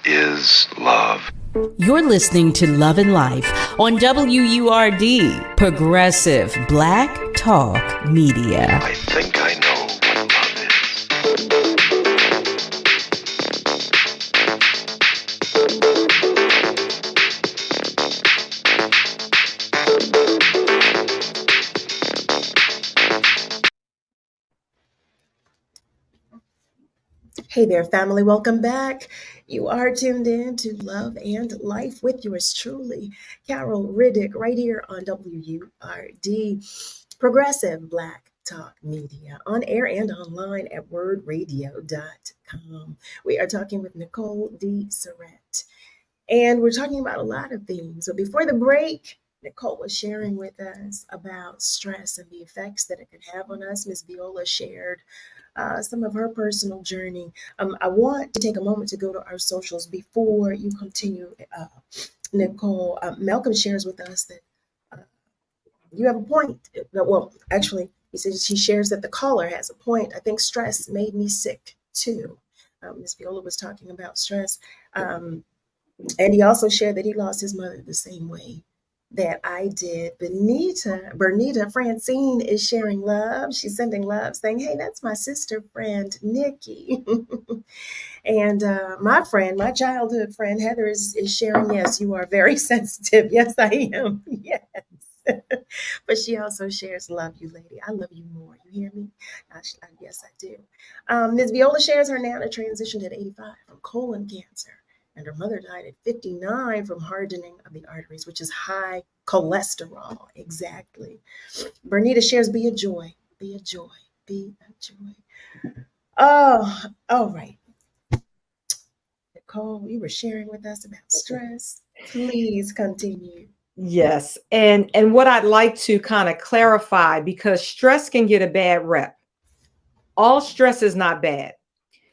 is love? You're listening to Love and Life on WURD, Progressive Black Talk Media. I think I know what love is. Hey there, family. Welcome back. You are tuned in to Love and Life with yours truly, Carol Riddick, right here on WURD, Progressive Black Talk Media, on air and online at wordradio.com. We are talking with Nicole Surrattete, and we're talking about a lot of things. So before the break, Nicole was sharing with us about stress and the effects that it can have on us. Ms. Viola shared some of her personal journey. I want to take a moment to go to our socials before you continue, Nicole. Malcolm shares with us that you have a point. Well, actually, he says he shares that the caller has a point. I think stress made me sick too. Ms. Viola was talking about stress. And he also shared that he lost his mother the same way that I did. Bernita Francine is sharing love. She's sending love, saying, hey, that's my sister friend, Nikki. And my childhood friend, Heather, is sharing, yes, you are very sensitive. Yes, I am. Yes. But she also shares, love you, lady. I love you more. You hear me? Yes, I do. Ms. Viola shares her nana transitioned at 85 from colon cancer, and her mother died at 59 from hardening of the arteries, which is high cholesterol. Exactly. Bernita shares, be a joy, be a joy, be a joy. Oh, all right. Nicole, you were sharing with us about stress. Please continue. Yes. And what I'd like to kind of clarify, because stress can get a bad rep. All stress is not bad.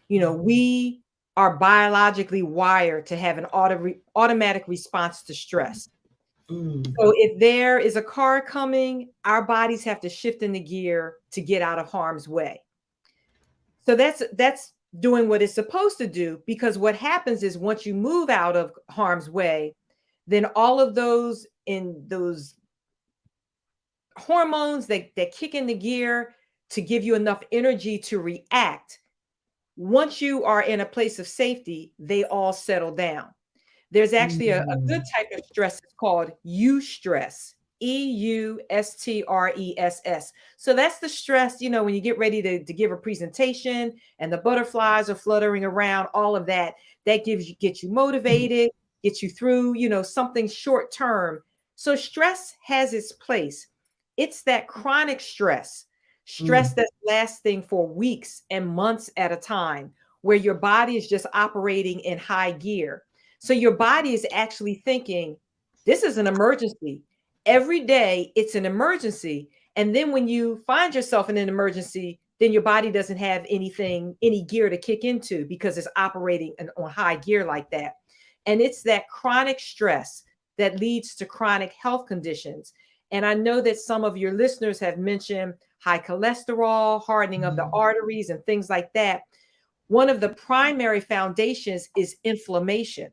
You know, we are biologically wired to have an automatic response to stress. So if there is a car coming, our bodies have to shift into gear to get out of harm's way. So that's doing what it's supposed to do, because what happens is once you move out of harm's way, then all of those hormones that kick into gear to give you enough energy to react, once you are in a place of safety, they all settle down. There's actually a good type of stress. It's called eustress, EUSTRESS. So that's the stress, you know, when you get ready to give a presentation and the butterflies are fluttering around, all of that gets you motivated, gets you through, you know, something short term. So stress has its place. It's that chronic stress that's lasting for weeks and months at a time, where your body is just operating in high gear. So your body is actually thinking, this is an emergency. Every day it's an emergency. And then when you find yourself in an emergency, then your body doesn't have any gear to kick into, because it's operating on high gear like that. And it's that chronic stress that leads to chronic health conditions. And I know that some of your listeners have mentioned high cholesterol, hardening of the arteries, and things like that. One of the primary foundations is inflammation.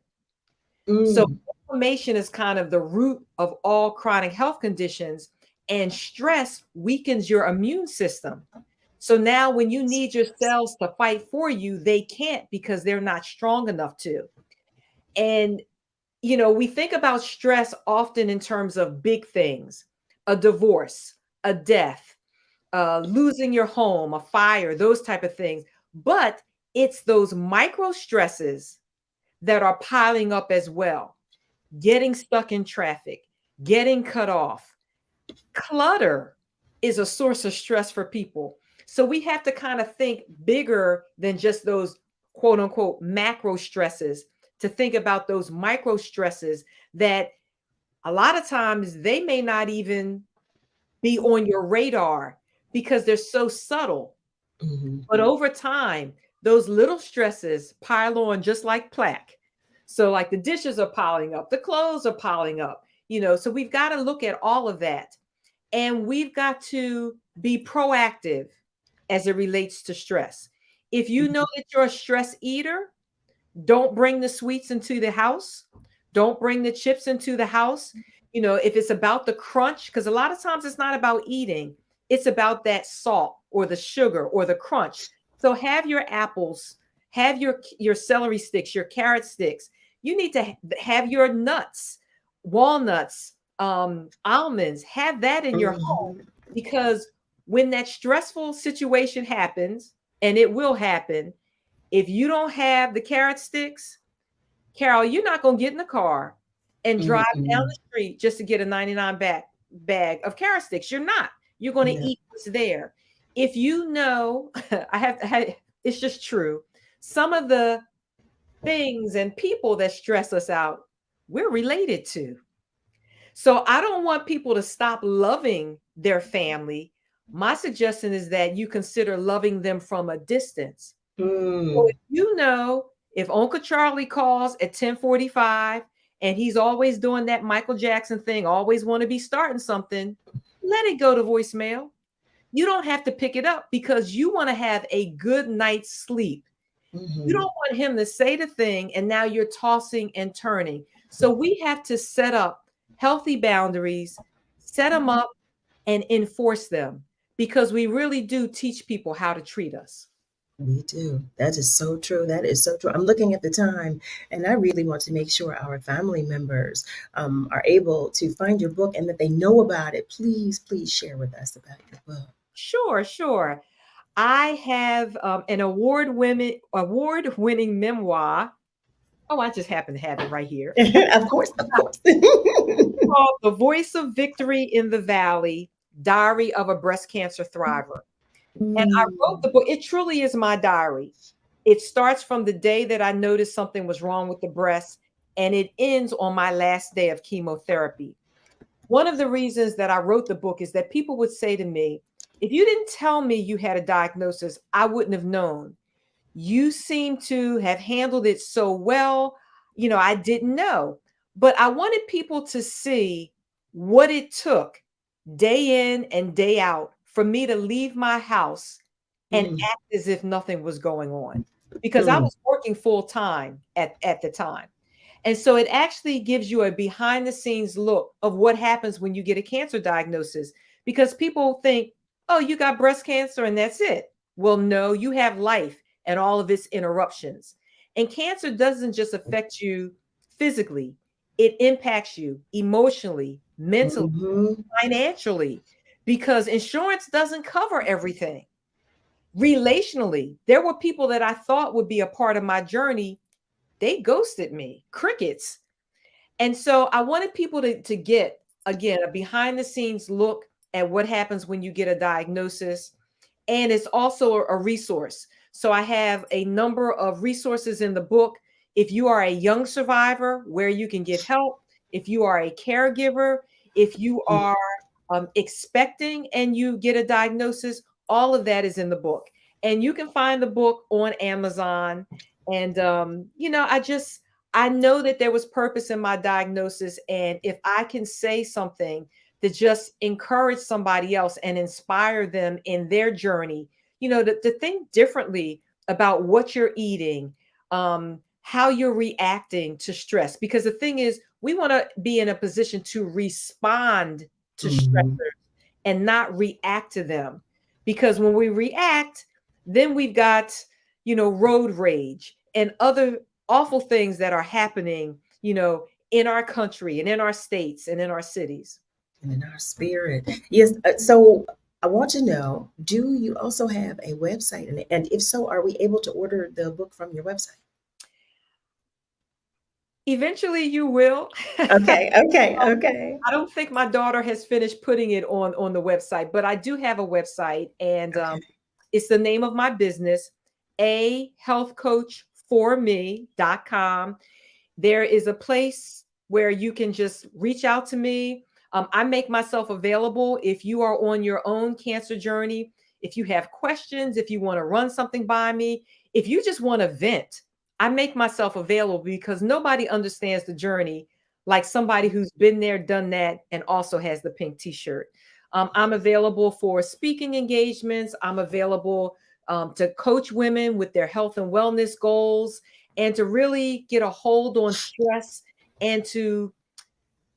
So inflammation is kind of the root of all chronic health conditions, and stress weakens your immune system. So now when you need your cells to fight for you, they can't, because they're not strong enough to. And, you know, we think about stress often in terms of big things, a divorce, a death, losing your home, a fire, those type of things. But it's those micro stresses that are piling up as well. Getting stuck in traffic, getting cut off. Clutter is a source of stress for people. So we have to kind of think bigger than just those quote unquote macro stresses, to think about those micro stresses that a lot of times they may not even be on your radar because they're so subtle. But over time, those little stresses pile on just like plaque. So like the dishes are piling up, the clothes are piling up, you know, so we've got to look at all of that. And we've got to be proactive as it relates to stress. If you know that you're a stress eater, don't bring the sweets into the house. Don't bring the chips into the house. You know, if it's about the crunch, because a lot of times it's not about eating, it's about that salt or the sugar or the crunch. So have your apples, have your celery sticks, your carrot sticks. You need to have your nuts, walnuts, almonds, have that in your home, because when that stressful situation happens, and it will happen, if you don't have the carrot sticks, Carol, you're not going to get in the car and drive down the street just to get a 99 bag of carrot sticks. You're not. You're going to eat what's there. If you know, it's just true. Some of the things and people that stress us out, we're related to. So I don't want people to stop loving their family. My suggestion is that you consider loving them from a distance. So if you know, if Uncle Charlie calls at 10:45 and he's always doing that Michael Jackson thing, always want to be starting something, let it go to voicemail. You don't have to pick it up, because you want to have a good night's sleep. You don't want him to say the thing and now you're tossing and turning. So we have to set up healthy boundaries, set them up and enforce them, because we really do teach people how to treat us. We do. That is so true. That is so true. I'm looking at the time, and I really want to make sure our family members are able to find your book and that they know about it. Please, please share with us about your book. Sure. I have an award-winning memoir. Oh, I just happen to have it right here. Of course. Called The Voice of Victory in the Valley, Diary of a Breast Cancer Thriver. And I wrote the book. It truly is my diary. It starts from the day that I noticed something was wrong with the breast, and it ends on my last day of chemotherapy. One of the reasons that I wrote the book is that people would say to me, if you didn't tell me you had a diagnosis, I wouldn't have known. You seem to have handled it so well. I didn't know. But I wanted people to see what it took day in and day out for me to leave my house and act as if nothing was going on, because I was working full time at the time. And so it actually gives you a behind the scenes look of what happens when you get a cancer diagnosis, because people think, oh, you got breast cancer and that's it. Well, no, you have life and all of its interruptions. And cancer doesn't just affect you physically, it impacts you emotionally, mentally, financially, because insurance doesn't cover everything. Relationally, there were people that I thought would be a part of my journey. They ghosted me, crickets. And so I wanted people to get, again, a behind the scenes look at what happens when you get a diagnosis. And it's also a resource. So I have a number of resources in the book. If you are a young survivor, where you can get help. If you are a caregiver, if you are expecting and you get a diagnosis, all of that is in the book. And you can find the book on Amazon. And, I know that there was purpose in my diagnosis. And if I can say something to just encourage somebody else and inspire them in their journey, to think differently about what you're eating, how you're reacting to stress. Because the thing is, we want to be in a position to respond to stressors and not react to them. Because when we react, then we've got, road rage and other awful things that are happening, in our country and in our states and in our cities. And in our spirit. Yes. So I want to know, do you also have a website? And if so, are we able to order the book from your website? Eventually you will. Okay. I don't think my daughter has finished putting it on the website, but I do have a website, and it's the name of my business, ahealthcoachforme.com. There is a place where you can just reach out to me. I make myself available if you are on your own cancer journey, if you have questions, if you want to run something by me, if you just want to vent. I make myself available, because nobody understands the journey like somebody who's been there, done that, and also has the pink t-shirt. I'm available for speaking engagements. I'm available to coach women with their health and wellness goals, and to really get a hold on stress, and to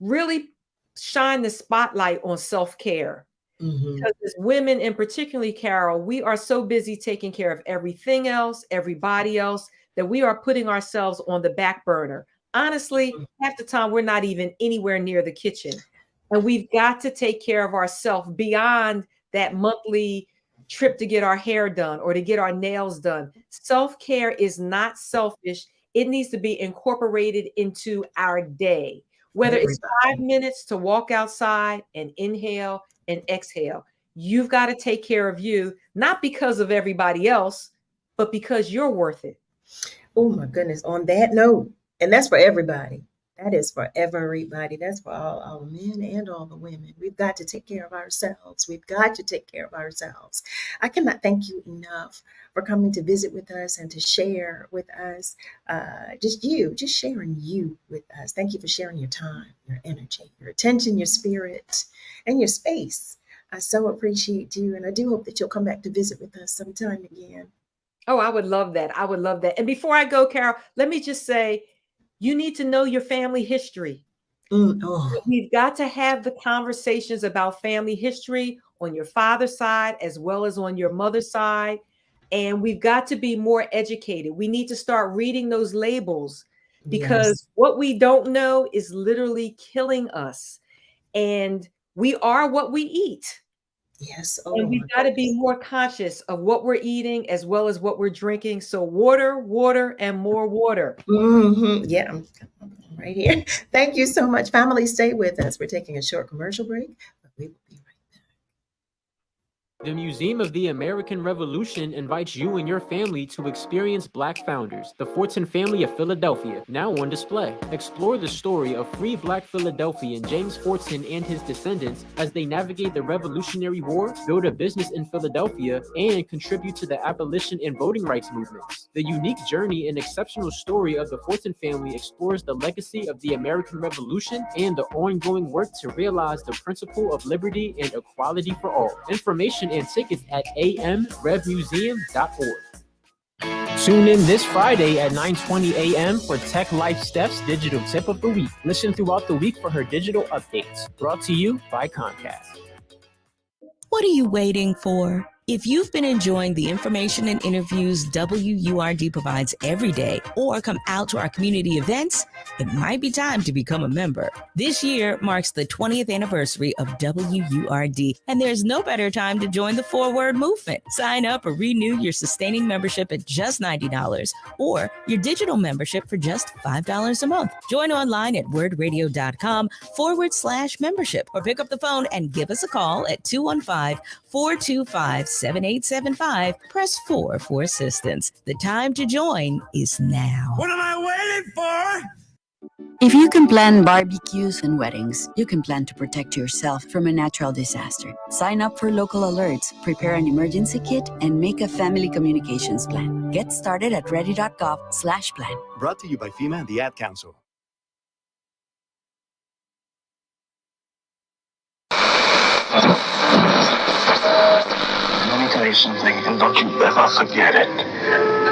really shine the spotlight on self-care. Because as women, and particularly Carol, we are so busy taking care of everything else, everybody else, that we are putting ourselves on the back burner. Honestly, half the time we're not even anywhere near the kitchen. And we've got to take care of ourselves beyond that monthly trip to get our hair done or to get our nails done. Self-care is not selfish. It needs to be incorporated into our day, whether it's 5 minutes to walk outside and inhale and exhale. You've got to take care of you, not because of everybody else, but because you're worth it. Oh my goodness. On that note, and that's for everybody. That is for everybody. That's for all men and all the women. We've got to take care of ourselves. We've got to take care of ourselves. I cannot thank you enough for coming to visit with us and to share with us. Just sharing you with us. Thank you for sharing your time, your energy, your attention, your spirit, and your space. I so appreciate you. And I do hope that you'll come back to visit with us sometime again. Oh, I would love that. I would love that. And before I go, Carol, let me just say, you need to know your family history. We've got to have the conversations about family history on your father's side as well as on your mother's side. And we've got to be more educated. We need to start reading those labels because what we don't know is literally killing us. And we are what we eat. Yes. And we've got to be more conscious of what we're eating as well as what we're drinking. So water, water, and more water. Yeah, I'm right here. Thank you so much, family. Stay with us. We're taking a short commercial break, but we will be right. The Museum of the American Revolution invites you and your family to experience Black founders, the Fortson family of Philadelphia, now on display. Explore the story of free Black Philadelphian James Fortson and his descendants as they navigate the Revolutionary War, build a business in Philadelphia, and contribute to the abolition and voting rights movements. The unique journey and exceptional story of the Fortson family explores the legacy of the American Revolution and the ongoing work to realize the principle of liberty and equality for all. Information and tickets at amrevmuseum.org. Tune in this Friday at 9:20 a.m. for Tech Life Steph's digital tip of the week. Listen throughout the week for her digital updates. Brought to you by Comcast. What are you waiting for? If you've been enjoying the information and interviews WURD provides every day or come out to our community events, it might be time to become a member. This year marks the 20th anniversary of WURD, and there's no better time to join the forward movement. Sign up or renew your sustaining membership at just $90 or your digital membership for just $5 a month. Join online at wordradio.com/membership or pick up the phone and give us a call at 215-425-7875. Press 4 for assistance. The time to join is now. What am I waiting for? If you can plan barbecues and weddings, you can plan to protect yourself from a natural disaster. Sign up for local alerts, prepare an emergency kit, and make a family communications plan. Get started at ready.gov/plan. Brought to you by FEMA and the Ad Council. Let me tell you something, and don't you ever forget it.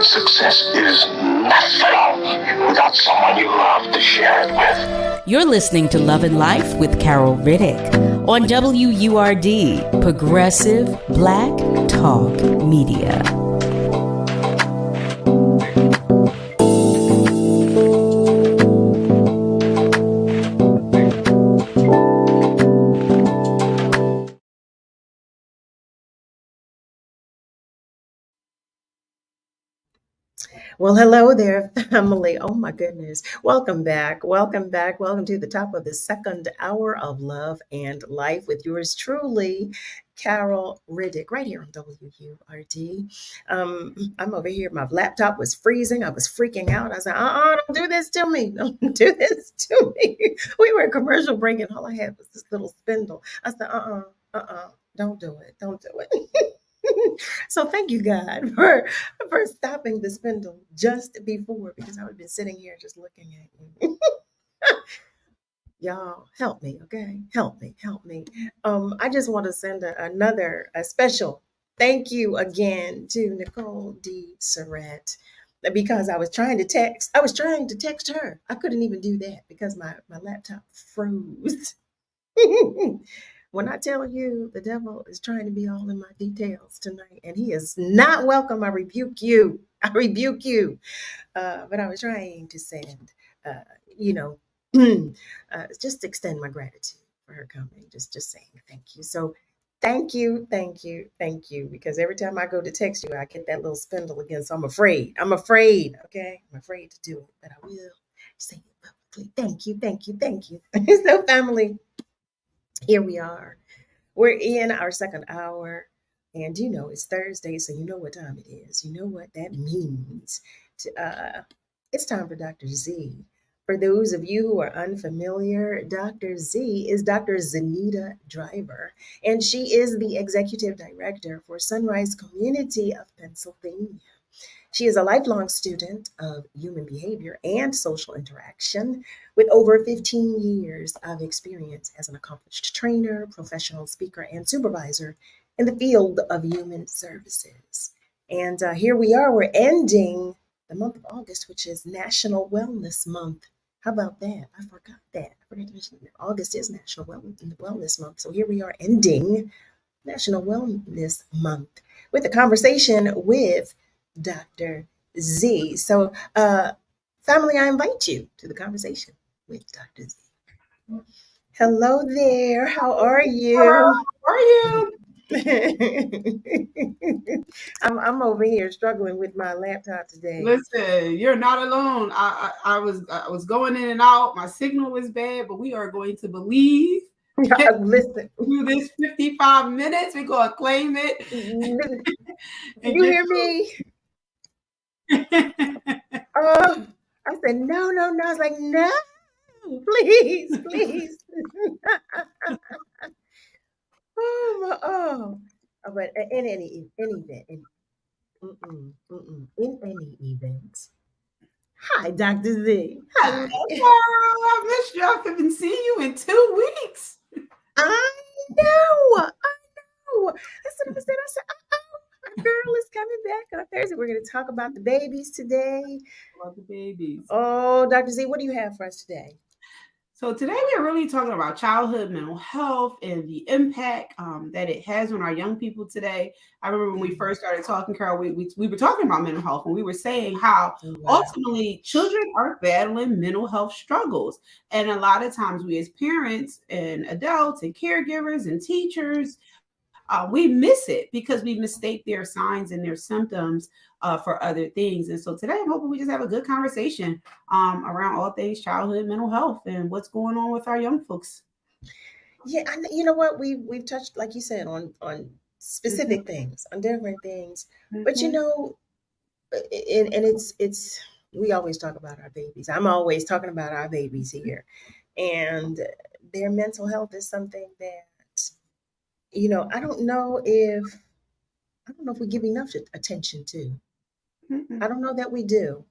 Success is nothing without someone you love to share it with. You're listening to Love and Life with Carol Riddick on WURD, Progressive Black Talk Media. Well, hello there, family. Oh my goodness. Welcome back. Welcome back. Welcome to the top of the second hour of Love and Life with yours truly, Carol Riddick, right here on WURD. I'm over here. My laptop was freezing. I was freaking out. I said, don't do this to me. Don't do this to me. We were in commercial break and all I had was this little spindle. I said, don't do it. Don't do it. So thank you, God, for stopping the spindle just before, because I would have been sitting here just looking at you. Y'all, help me, okay? Help me. I just want to send another special thank you again to Nicole Surratte, because I was trying to text her. I couldn't even do that because my laptop froze. When I tell you the devil is trying to be all in my details tonight, and he is not welcome, I rebuke you. But I was trying to send, just extend my gratitude for her coming, just saying thank you. So thank you, because every time I go to text you, I get that little spindle again. So I'm afraid, okay? I'm afraid to do it, but I will say it publicly. Thank you. So family, here we are. We're in our second hour, and it's Thursday, so you know what time it is. You know what that means. It's time for Dr. Z. For those of you who are unfamiliar, Dr. Z is Dr. ZENIDA Driver, and she is the Executive Director for Sunrise Community of Pennsylvania. She is a lifelong student of human behavior and social interaction with over 15 years of experience as an accomplished trainer, professional speaker, and supervisor in the field of human services. And here we are. We're ending the month of August, which is National Wellness Month. How about that? I forgot that. I forgot to mention that August is National Wellness Month. So here we are ending National Wellness Month with a conversation with Dr. Z. So, family, I invite you to the conversation with Dr. Z. Hello there. How are you? How are you? I'm over here struggling with my laptop today. Listen, you're not alone. I was going in and out. My signal was bad, but we are going to believe. Listen, do this 55 minutes. We're gonna claim it. You hear me? I said no. I was like, no, please. But in any event, in any event. Hi, Dr. Z. Hello, girl. I missed you. I haven't seen you in 2 weeks. I know. That's what I said. Our girl is coming back on Thursday. We're going to talk about the babies today. About the babies. Oh, Dr. Z, what do you have for us today? So today we're really talking about childhood mental health and the impact that it has on our young people today. I remember when we first started talking, Carol, we were talking about mental health, and we were saying how ultimately children are battling mental health struggles. And a lot of times we as parents and adults and caregivers and teachers, we miss it because we mistake their signs and their symptoms for other things. And so today I'm hoping we just have a good conversation around all things childhood mental health and what's going on with our young folks. Yeah, you know what? We've touched, like you said, on specific things, on different things. But you know, and it's we always talk about our babies. I'm always talking about our babies here. And their mental health is something that, you know, I don't know if we give enough attention to. I don't know that we do.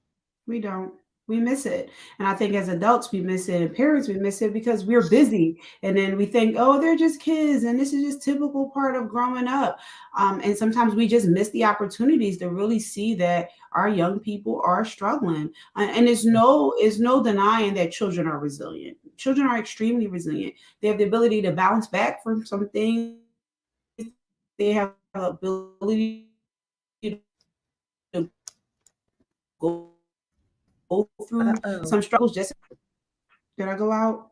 We don't. We miss it. And I think as adults, we miss it. And parents, we miss it because we're busy. And then we think, oh, they're just kids. And this is just typical part of growing up. And sometimes we just miss the opportunities to really see that our young people are struggling. And there's no denying that children are resilient. Children are extremely resilient. They have the ability to bounce back from some things. They have the ability to go through some struggles. Just did I go out?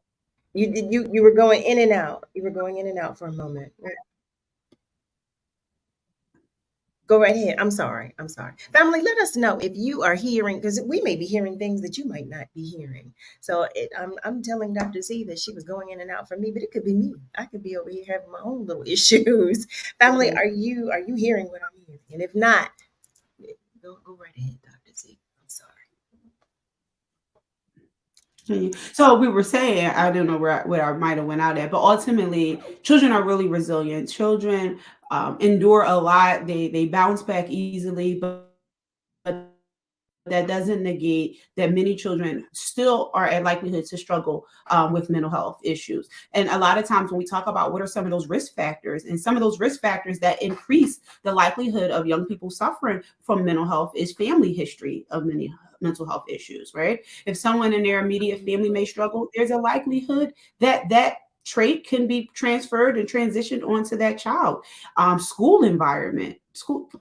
You were going in and out. You were going in and out for a moment. Go right ahead. I'm sorry. Family, let us know if you are hearing, because we may be hearing things that you might not be hearing. So I'm telling Dr. Z that she was going in and out for me, but it could be me. I could be over here having my own little issues. Family, are you hearing what I'm hearing? And if not, go right ahead, Dr. Z. I'm sorry. So we were saying, I don't know where I might have went out at, but ultimately, children are really resilient. Children endure a lot. They bounce back easily, but that doesn't negate that many children still are at likelihood to struggle with mental health issues. And a lot of times when we talk about what are some of those risk factors, and some of those risk factors that increase the likelihood of young people suffering from mental health is family history of many mental health issues, right? If someone in their immediate family may struggle, there's a likelihood that that trait can be transferred and transitioned onto that child. School environment.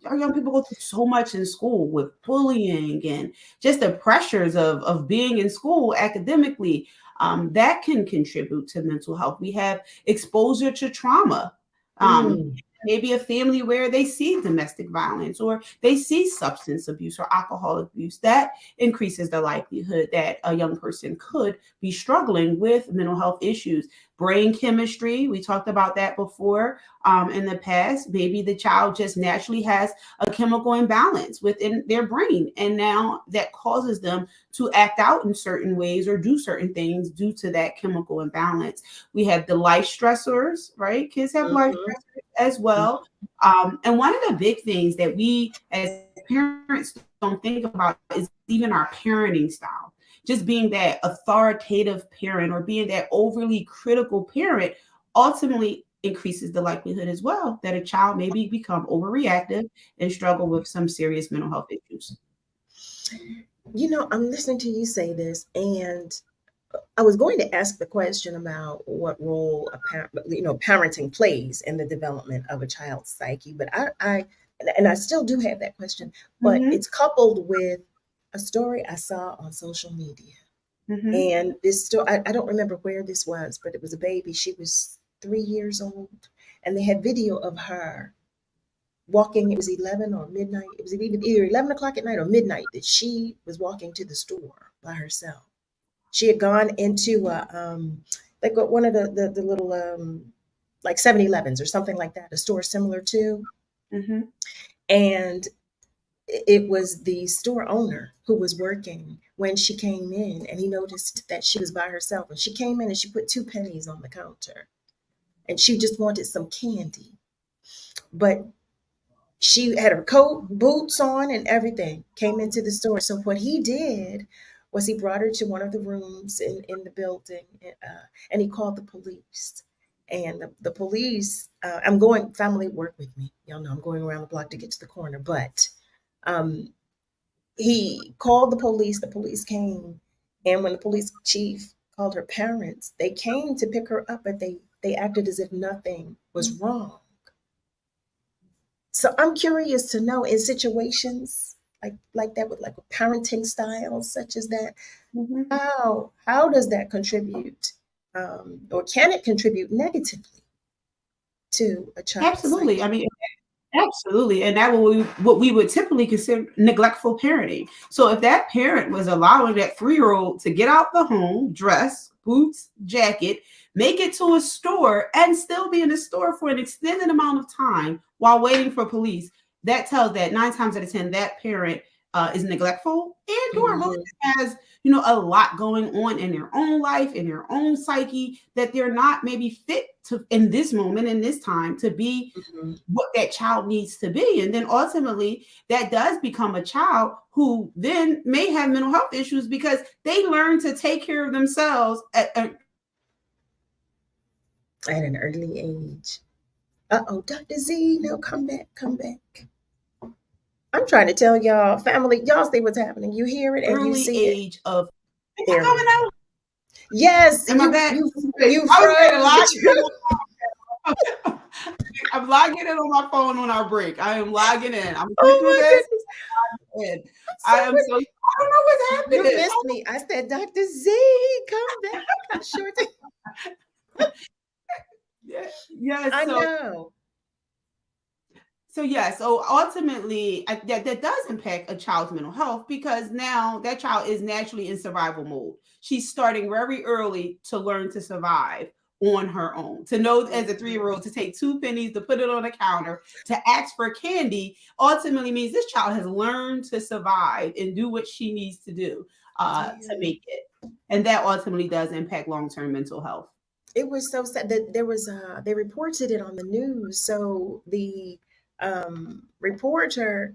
Our young people go through so much in school with bullying and just the pressures of being in school academically. That can contribute to mental health. We have exposure to trauma. Maybe a family where they see domestic violence or they see substance abuse or alcohol abuse. That increases the likelihood that a young person could be struggling with mental health issues. Brain chemistry, we talked about that before in the past. Maybe the child just naturally has a chemical imbalance within their brain, and now that causes them to act out in certain ways or do certain things due to that chemical imbalance. We have the life stressors, right? Kids have life stressors as well. And one of the big things that we as parents don't think about is even our parenting style. Just being that authoritative parent or being that overly critical parent ultimately increases the likelihood as well that a child maybe become overreactive and struggle with some serious mental health issues. I'm listening to you say this, and I was going to ask the question about what role parenting plays in the development of a child's psyche, but I still do have that question, but it's coupled with a story I saw on social media. And this story, I don't remember where this was, but it was a baby. She was 3 years old, and they had video of her walking. It was 11 or midnight. It was either 11 o'clock at night or midnight that she was walking to the store by herself. She had gone into like one of the little like 7-Elevens or something like that, a store similar to. And it was the store owner who was working when she came in, and he noticed that she was by herself. And she came in and she put 2 pennies on the counter, and she just wanted some candy. But she had her coat, boots on, and everything, came into the store. So what he did was he brought her to one of the rooms in the building, and he called the police. And the police, family work with me. Y'all know I'm going around the block to get to the corner, but he called the police. The police came, and when the police chief called her parents, they came to pick her up, but they acted as if nothing was wrong. So I'm curious to know, in situations like that, with like parenting styles such as that, how does that contribute, or can it contribute negatively to a child? Absolutely. I mean, absolutely. And that what we would typically consider neglectful parenting. So if that parent was allowing that 3-year-old to get out the home, dress, boots, jacket, make it to a store, and still be in the store for an extended amount of time while waiting for police, that tells that 9 times out of 10, that parent is neglectful and or really has, a lot going on in their own life, in their own psyche, that they're not maybe fit to, in this moment, in this time, to be what that child needs to be. And then ultimately that does become a child who then may have mental health issues because they learn to take care of themselves at an early age. Dr. Z, no, come back. I'm trying to tell y'all, family, y'all see what's happening. You hear it and early you see age it. Of there. Coming out. Yes. Am I back? I'm logging in on my phone on our break. I am logging in. I'm through this. I am so, I don't know what's happening. You missed me. I said, Dr. Z, come back. I sure did. Yes. I know. So ultimately, that does impact a child's mental health, because now that child is naturally in survival mode. She's starting very early to learn to survive on her own. To know as a 3-year-old to take 2 pennies, to put it on a counter, to ask for candy, ultimately means this child has learned to survive and do what she needs to do to make it. And that ultimately does impact long-term mental health. It was so sad that there was they reported it on the news. So the reporter,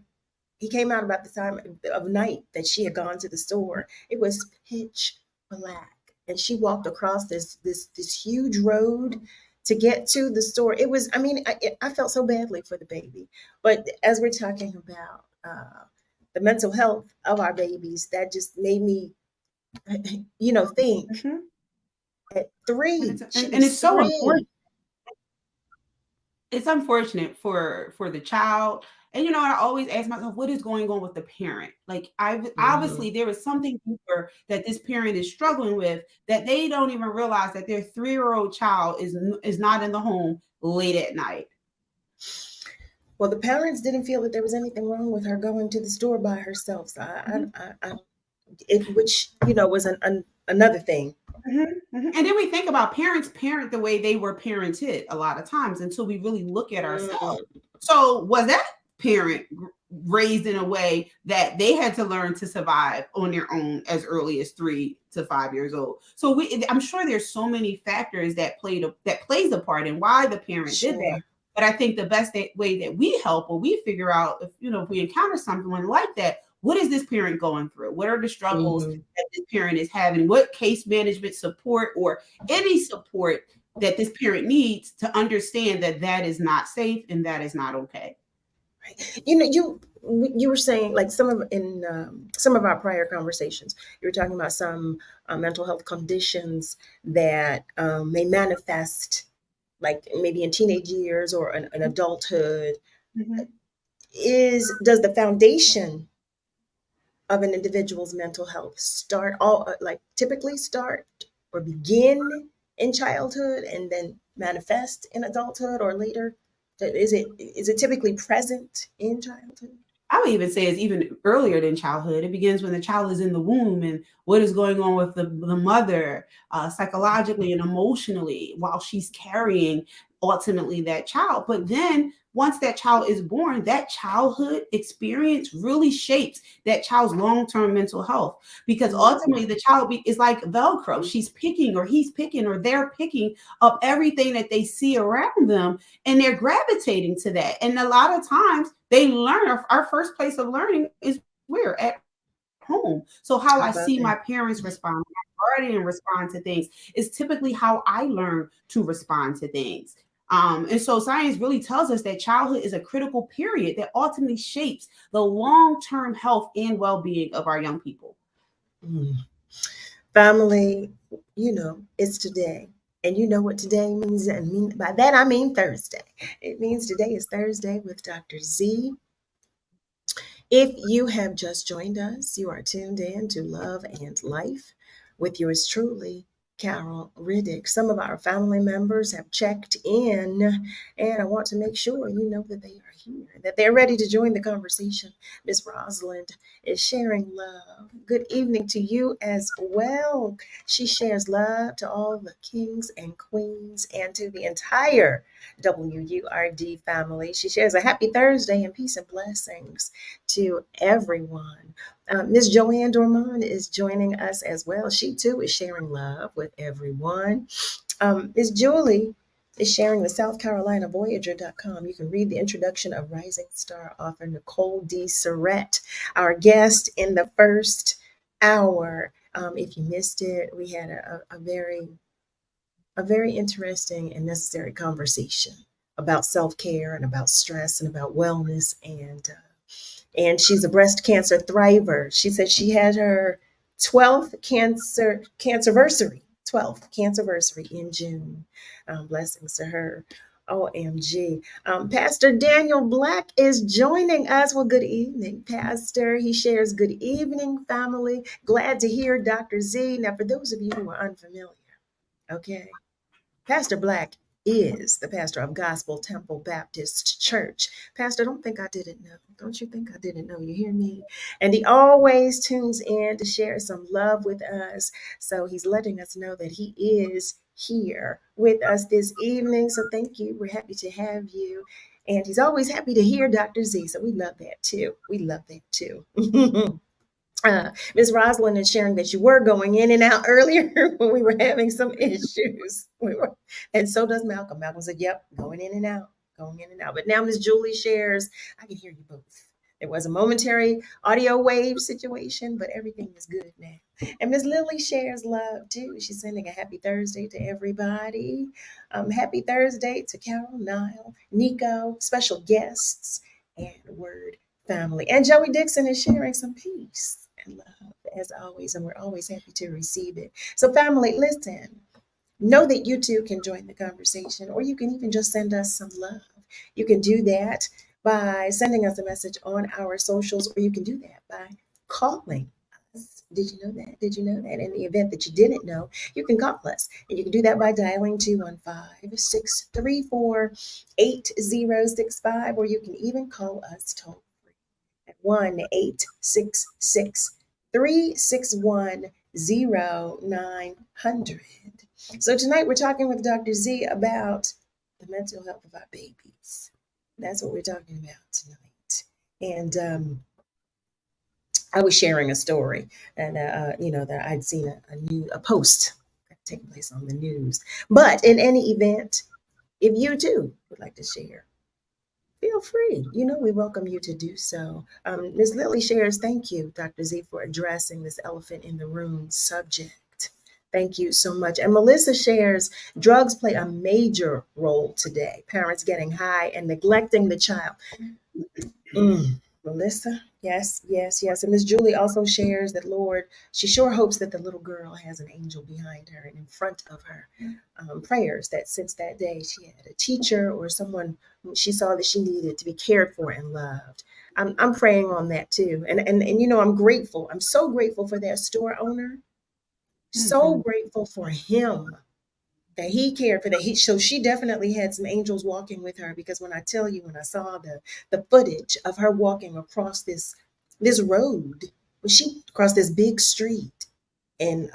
he came out about the time of night that she had gone to the store. It was pitch black, and she walked across this huge road to get to the store. It was, I felt so badly for the baby. But as we're talking about the mental health of our babies, that just made me, think. At 3, and it's so important. It's unfortunate for the child. And I always ask myself, what is going on with the parent? Like, obviously there is something deeper that this parent is struggling with, that they don't even realize that their 3-year-old child is not in the home late at night. Well, the parents didn't feel that there was anything wrong with her going to the store by herself. So which was another thing. And then we think about parents parent the way they were parented a lot of times until we really look at ourselves. So was that parent raised in a way that they had to learn to survive on their own as early as 3 to 5 years old? So I'm sure there's so many factors that plays a part in why the parent did that. But I think the best way that we help, or we figure out if we encounter someone like that, what is this parent going through? What are the struggles that this parent is having? What case management support or any support that this parent needs to understand that that is not safe and that is not okay. You know, you were saying, like, some of our prior conversations, you were talking about some mental health conditions that may manifest, like maybe in teenage years or an adulthood. Mm-hmm. Does the foundation of an individual's mental health typically start or begin in childhood and then manifest in adulthood or later? Is it typically present in childhood? I would even say it's even earlier than childhood. It begins when the child is in the womb and what is going on with the mother psychologically and emotionally while she's carrying ultimately that child. But then once that child is born, that childhood experience really shapes that child's long-term mental health, because ultimately the child is like Velcro. She's picking, or he's picking, or they're picking up everything that they see around them, and they're gravitating to that. And a lot of times they learn, our first place of learning is where? At home. So how I see my parents respond, my guardian respond to things is typically how I learn to respond to things. And so science really tells us that childhood is a critical period that ultimately shapes the long-term health and well-being of our young people. Family, it's today. And you know what today means? And by that, I mean Thursday. It means today is Thursday with Dr. Z. If you have just joined us, you are tuned in to Love and Life with yours truly, Carol Riddick. Some of our family members have checked in, and I want to make sure you know that they are here, that they're ready to join the conversation. Miss Rosalind is sharing love. Good evening to you as well. She shares love to all the kings and queens and to the entire WURD family. She shares a happy Thursday and peace and blessings to everyone. Ms. Joanne Dormond is joining us as well. She too is sharing love with everyone. Ms. Julie is sharing with South Carolina Voyager.com. You can read the introduction of Rising Star author NICOLLE Surrate, our guest in the first hour. If you missed it, we had a very interesting and necessary conversation about self-care and about stress and about wellness, and she's a breast cancer thriver. She said she had her 12th cancerversary in June. Blessings to her. OMG. Pastor Daniel Black is joining us. Well, good evening, Pastor. He shares good evening, family. Glad to hear Dr. Z. Now, for those of you who are unfamiliar, okay, Pastor Black is the pastor of Gospel Temple Baptist Church. Pastor, don't think I didn't know. Don't you think I didn't know? You hear me? And he always tunes in to share some love with us. So he's letting us know that he is here with us this evening. So thank you. We're happy to have you. And he's always happy to hear Dr. Z. So we love that too. Ms. Rosalind is sharing that you were going in and out earlier when we were having some issues. And so does Malcolm. Malcolm said, yep, going in and out. But now Ms. Julie shares, I can hear you both. There was a momentary audio wave situation, but everything is good now. And Ms. Lily shares love too. She's sending a happy Thursday to everybody. Happy Thursday to Carol, Nile, Nico, special guests, and WURD family. And Joey Dixon is sharing some peace and love as always, and we're always happy to receive it. So family, listen, know that you too can join the conversation, or you can even just send us some love. You can do that by sending us a message on our socials, or you can do that by calling us. Did you know that? In the event that you didn't know, you can call us, and you can do that by dialing 215-634-8065, or you can even call us toll 1-866-361-0900. So tonight we're talking with Dr. Z about the mental health of our babies. That's what we're talking about tonight. And I was sharing a story, and that I'd seen a post taking place on the news. But in any event, if you too would like to share, feel free. We welcome you to do so. Ms. Lily shares, thank you, Dr. Z, for addressing this elephant in the room subject. Thank you so much. And Melissa shares drugs play a major role today. Parents getting high and neglecting the child. Melissa, yes, yes, yes. And Miss Julie also shares that, Lord, she sure hopes that the little girl has an angel behind her and in front of her. Prayers that since that day she had a teacher or someone who she saw that she needed to be cared for and loved. I'm praying on that too. And you know, I'm grateful. I'm so grateful for that store owner. So grateful for him that he cared for that. So she definitely had some angels walking with her, because when I tell you, when I saw the footage of her walking across this road, when she crossed this big street and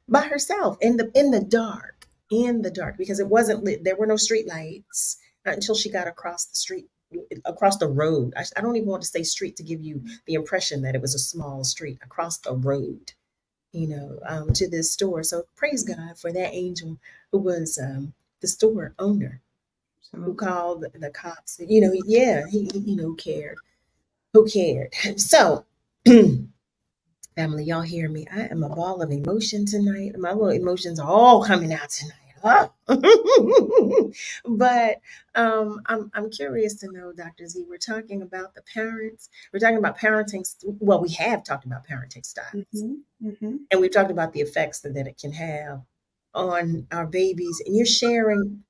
by herself in the dark, because it wasn't lit. There were no street lights until she got across the street, across the road. I don't even want to say street to give you the impression that it was a small street, across the road, to this store. So praise God for that angel who was the store owner, who called the cops. Yeah, he cared. Who cared? So, family, y'all hear me? I am a ball of emotion tonight. My little emotions are all coming out tonight. Huh? But I'm curious to know, Dr. Z, we're talking about the parents. We're talking about parenting. Well, we have talked about parenting styles. And we've talked about the effects that it can have on our babies. And you're sharing.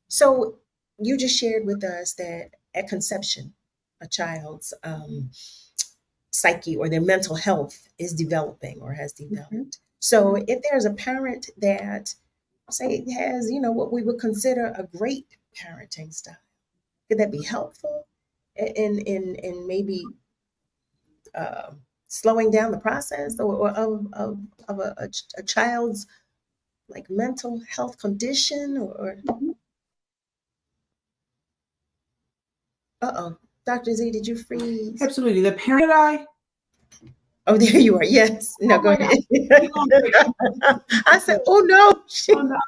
So you just shared with us that at conception, a child's psyche or their mental health is developing or has developed. So if there's a parent that, say, has, what we would consider a great parenting style, could that be helpful in maybe slowing down the process or of a child's like mental health condition or Dr. Z, did you freeze? Absolutely. The parent Oh, there you are. Yes. No, go ahead. I said, oh no. Oh, no.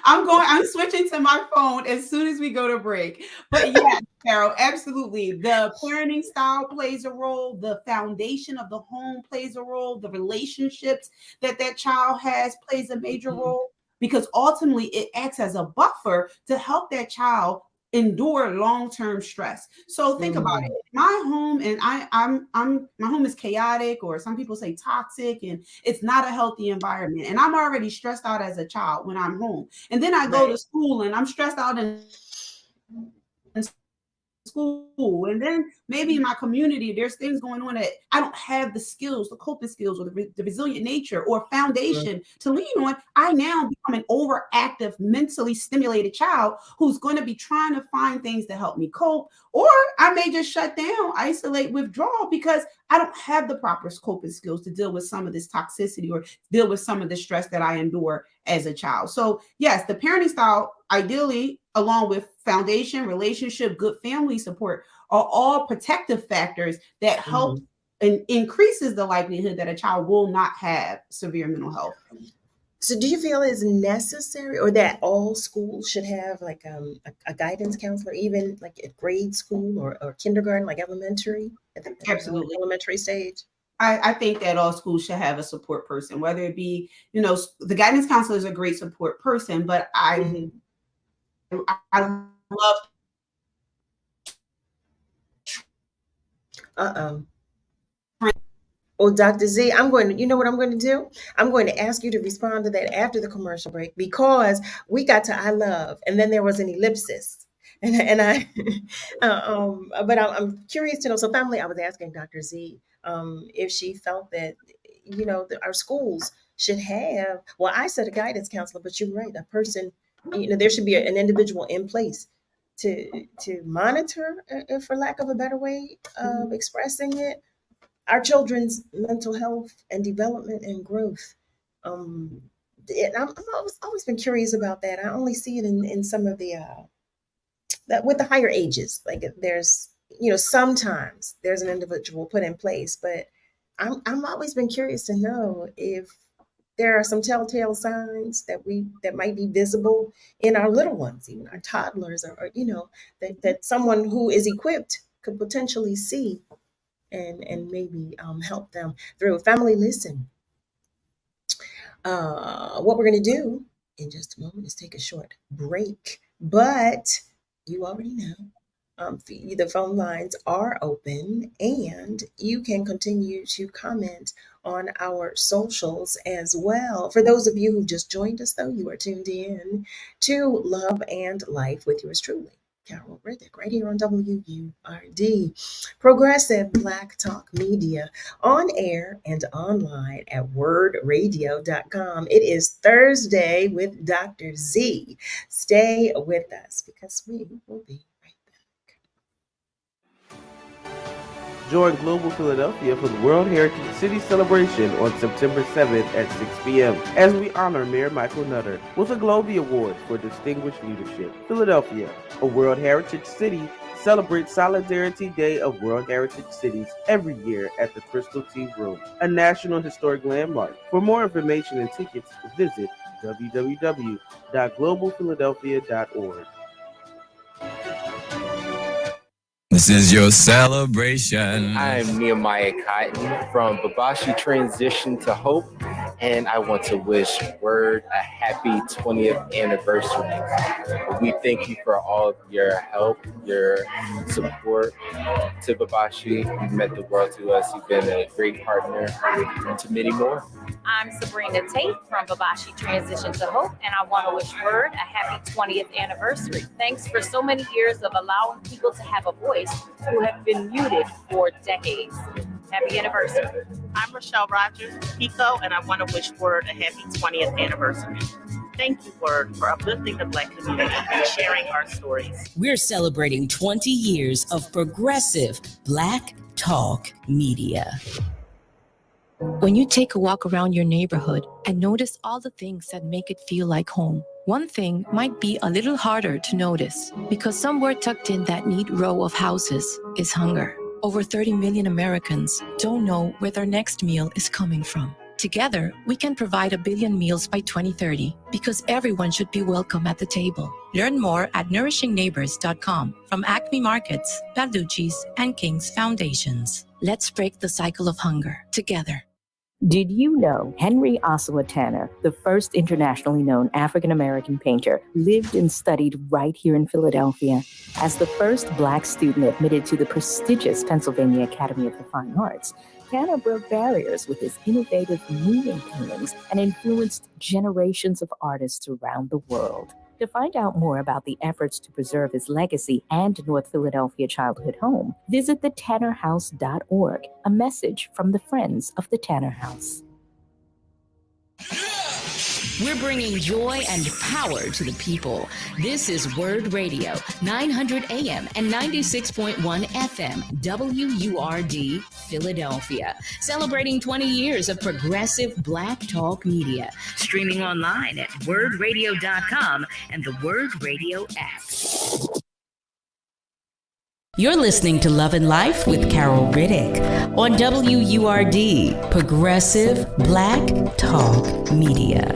I'm switching to my phone as soon as we go to break. But yeah, Carol, absolutely. The parenting style plays a role. The foundation of the home plays a role. The relationships that child has plays a major role, because ultimately it acts as a buffer to help that child endure long-term stress. So think about it. My home, and my home is chaotic, or some people say toxic, and it's not a healthy environment. And I'm already stressed out as a child when I'm home. And then I go to school and I'm stressed out in school, and then maybe in my community there's things going on that I don't have the skills, the coping skills, or the resilient nature or foundation to lean on. I now become an overactive, mentally stimulated child who's going to be trying to find things to help me cope, or I may just shut down, isolate, withdraw, because I don't have the proper coping skills to deal with some of this toxicity or deal with some of the stress that I endure as a child. So yes, the parenting style, ideally, along with foundation, relationship, good family support, are all protective factors that help and increases the likelihood that a child will not have severe mental health. So do you feel it's necessary, or that all schools should have like a guidance counselor, even like at grade school or kindergarten, like elementary, Absolutely, elementary stage? I think that all schools should have a support person, whether it be, the guidance counselor is a great support person, but I love. Well, Dr. Z, you know what I'm going to do? I'm going to ask you to respond to that after the commercial break, because we got to I love, and then there was an ellipsis. And I, but I'm curious to know. So, family, I was asking Dr. Z if she felt that, our schools should have. Well, I said a guidance counselor, but you're right. A person, there should be an individual in place to monitor, for lack of a better way of expressing it, our children's mental health and development and growth. And I've always been curious about that. I only see it in some of the that with the higher ages. Like there's, sometimes there's an individual put in place, but I'm always been curious to know if there are some telltale signs that might be visible in our little ones, even our toddlers, or that someone who is equipped could potentially see and maybe help them through. Family, listen. What we're going to do in just a moment is take a short break, but you already know the phone lines are open and you can continue to comment on our socials as well. For those of you who just joined us, though, you are tuned in to Love and Life with yours truly, Carol Riddick, right here on WURD, Progressive Black Talk Media, on air and online at wordradio.com. It is Thursday with Dr. Z. Stay with us because we will be Join Global Philadelphia for the World Heritage City Celebration on September 7th at 6 p.m. as we honor Mayor Michael Nutter with a Globie Award for Distinguished Leadership. Philadelphia, a World Heritage City, celebrates Solidarity Day of World Heritage Cities every year at the Crystal Tea Room, a National Historic Landmark. For more information and tickets, visit www.globalphiladelphia.org. This is your celebration. I'm Nehemiah Cotton from Babashi Transition to Hope, and I want to wish WURD a happy 20th anniversary. We thank you for all of your help, your support to Babashi. You've meant the world to us. You've been a great partner, and to many more. I'm Sabrina Tate from Babashi Transition to Hope, and I want to wish WURD a happy 20th anniversary. Thanks for so many years of allowing people to have a voice who have been muted for decades. Happy anniversary. I'm Rochelle Rogers, Pico, and I want to wish WURD a happy 20th anniversary. Thank you, WURD, for uplifting the Black community and sharing our stories. We're celebrating 20 years of progressive Black Talk Media. When you take a walk around your neighborhood and notice all the things that make it feel like home, one thing might be a little harder to notice because somewhere tucked in that neat row of houses is hunger. Over 30 million Americans don't know where their next meal is coming from. Together, we can provide 1 billion meals by 2030 because everyone should be welcome at the table. Learn more at nourishingneighbors.com from Acme Markets, Balducci's, and King's Foundations. Let's break the cycle of hunger together. Did you know Henry Ossawa Tanner, the first internationally known African-American painter, lived and studied right here in Philadelphia? As the first Black student admitted to the prestigious Pennsylvania Academy of the Fine Arts, Tanner broke barriers with his innovative, moving paintings and influenced generations of artists around the world. To find out more about the efforts to preserve his legacy and North Philadelphia childhood home, visit thetannerhouse.org, a message from the Friends of the Tanner House. We're bringing joy and power to the people. This is WURD Radio, 900 AM and 96.1 FM, WURD, Philadelphia. Celebrating 20 years of progressive Black Talk Media. Streaming online at wordradio.com and the WURD Radio app. You're listening to Love and Life with Carol Riddick on WURD, Progressive Black Talk Media.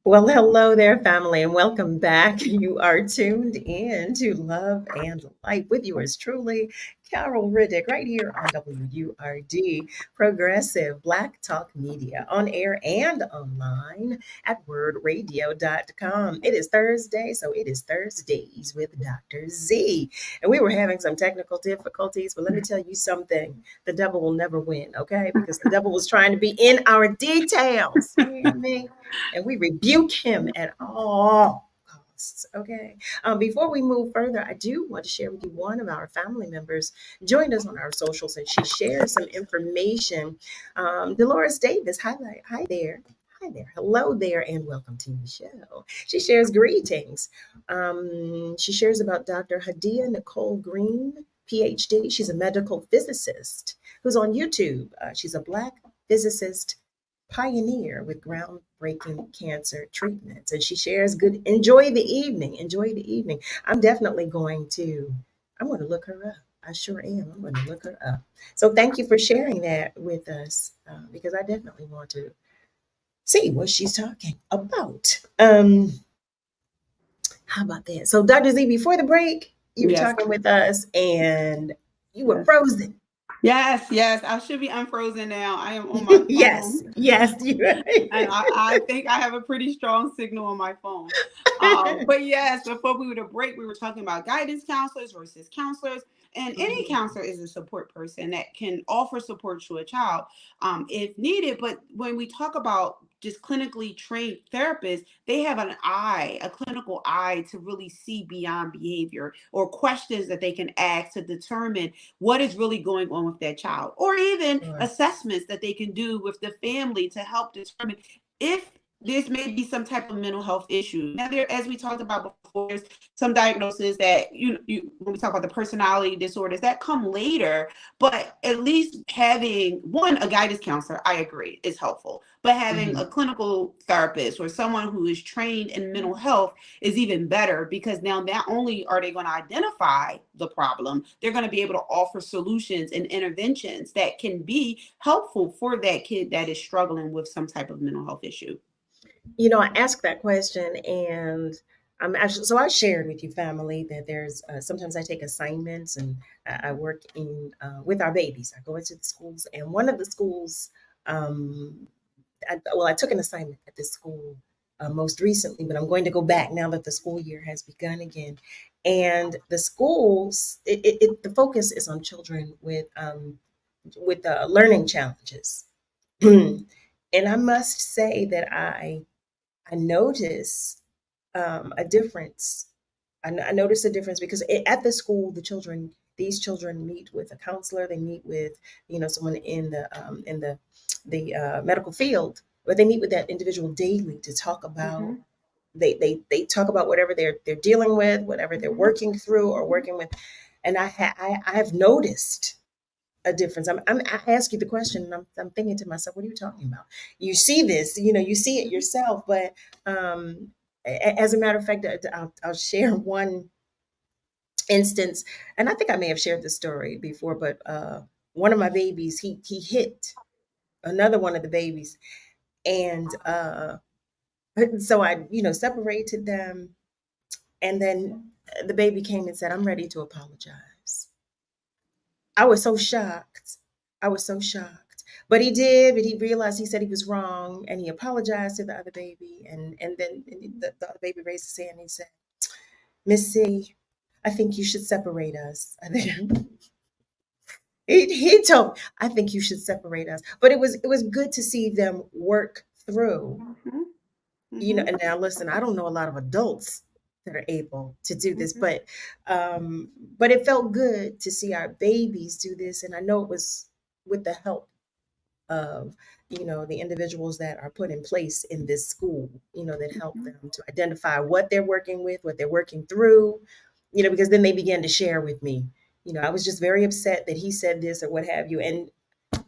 Well, hello there, family, and welcome back. You are tuned in to Love and Life with yours truly, Carol Riddick, right here on WURD, Progressive Black Talk Media, on air and online at wordradio.com. It is Thursday, so it is Thursdays with Dr. Z. And we were having some technical difficulties, but let me tell you something. The devil will never win, okay? Because the devil was trying to be in our details. You hear me? And we rebuke him at all costs, okay? Before we move further, I do want to share with you one of our family members joined us on our socials, and she shared some information. Dolores Davis, hi there. Hi there. Hello there, and welcome to the show. She shares greetings. She shares about Dr. Hadia Nicole Green, PhD. She's a medical physicist who's on YouTube. She's a Black physicist pioneer with groundbreaking cancer treatments. And she shares enjoy the evening. I'm definitely going to I'm going to look her up. I sure am. I'm going to look her up. So thank you for sharing that with us, because I definitely want to see what she's talking about. How about that? So, Dr. Z, before the break, you were talking with us and you were frozen. Yes. I should be unfrozen now. I am on my phone. Yes, you're right. And I think I have a pretty strong signal on my phone. But yes, before we were to break, we were talking about guidance counselors versus counselors. And any counselor is a support person that can offer support to a child if needed. But when we talk about just clinically trained therapists, they have a clinical eye to really see beyond behavior or questions that they can ask to determine what is really going on with that child, or even assessments that they can do with the family to help determine if there's maybe some type of mental health issue. Now, as we talked about before, there's some diagnoses that you when we talk about the personality disorders that come later, but at least having a guidance counselor, I agree, is helpful. But having a clinical therapist or someone who is trained in mental health is even better, because now not only are they going to identify the problem, they're going to be able to offer solutions and interventions that can be helpful for that kid that is struggling with some type of mental health issue. I asked that question, and I shared with you, family, that there's sometimes I take assignments, and I work with our babies. I go into the schools, and one of the schools, I took an assignment at this school most recently, but I'm going to go back now that the school year has begun again. And the schools, the focus is on children with learning challenges. And I must say that I notice a difference. I notice a difference because at the school, these children meet with a counselor. They meet with someone in the medical field, but they meet with that individual daily to talk about. They talk about whatever they're dealing with, whatever they're working through or working with, and I have noticed a difference. I ask you the question, and I'm thinking to myself, what are you talking about? You see this, you see it yourself, but as a matter of fact, I'll share one instance, and I think I may have shared this story before, but one of my babies, he hit another one of the babies, and so I separated them, and then the baby came and said, "I'm ready to apologize." I was so shocked. But he did, but he realized, he said he was wrong, and he apologized to the other baby, and then the other baby raised his hand and he said, "Miss C, I think you should separate us." He told me, "I think you should separate us." But it was good to see them work through. And now listen, I don't know a lot of adults that are able to do this, but it felt good to see our babies do this, and I know it was with the help of the individuals that are put in place in this school, that help them to identify what they're working with, what they're working through, because then they began to share with me, I was just very upset that he said this or what have you. And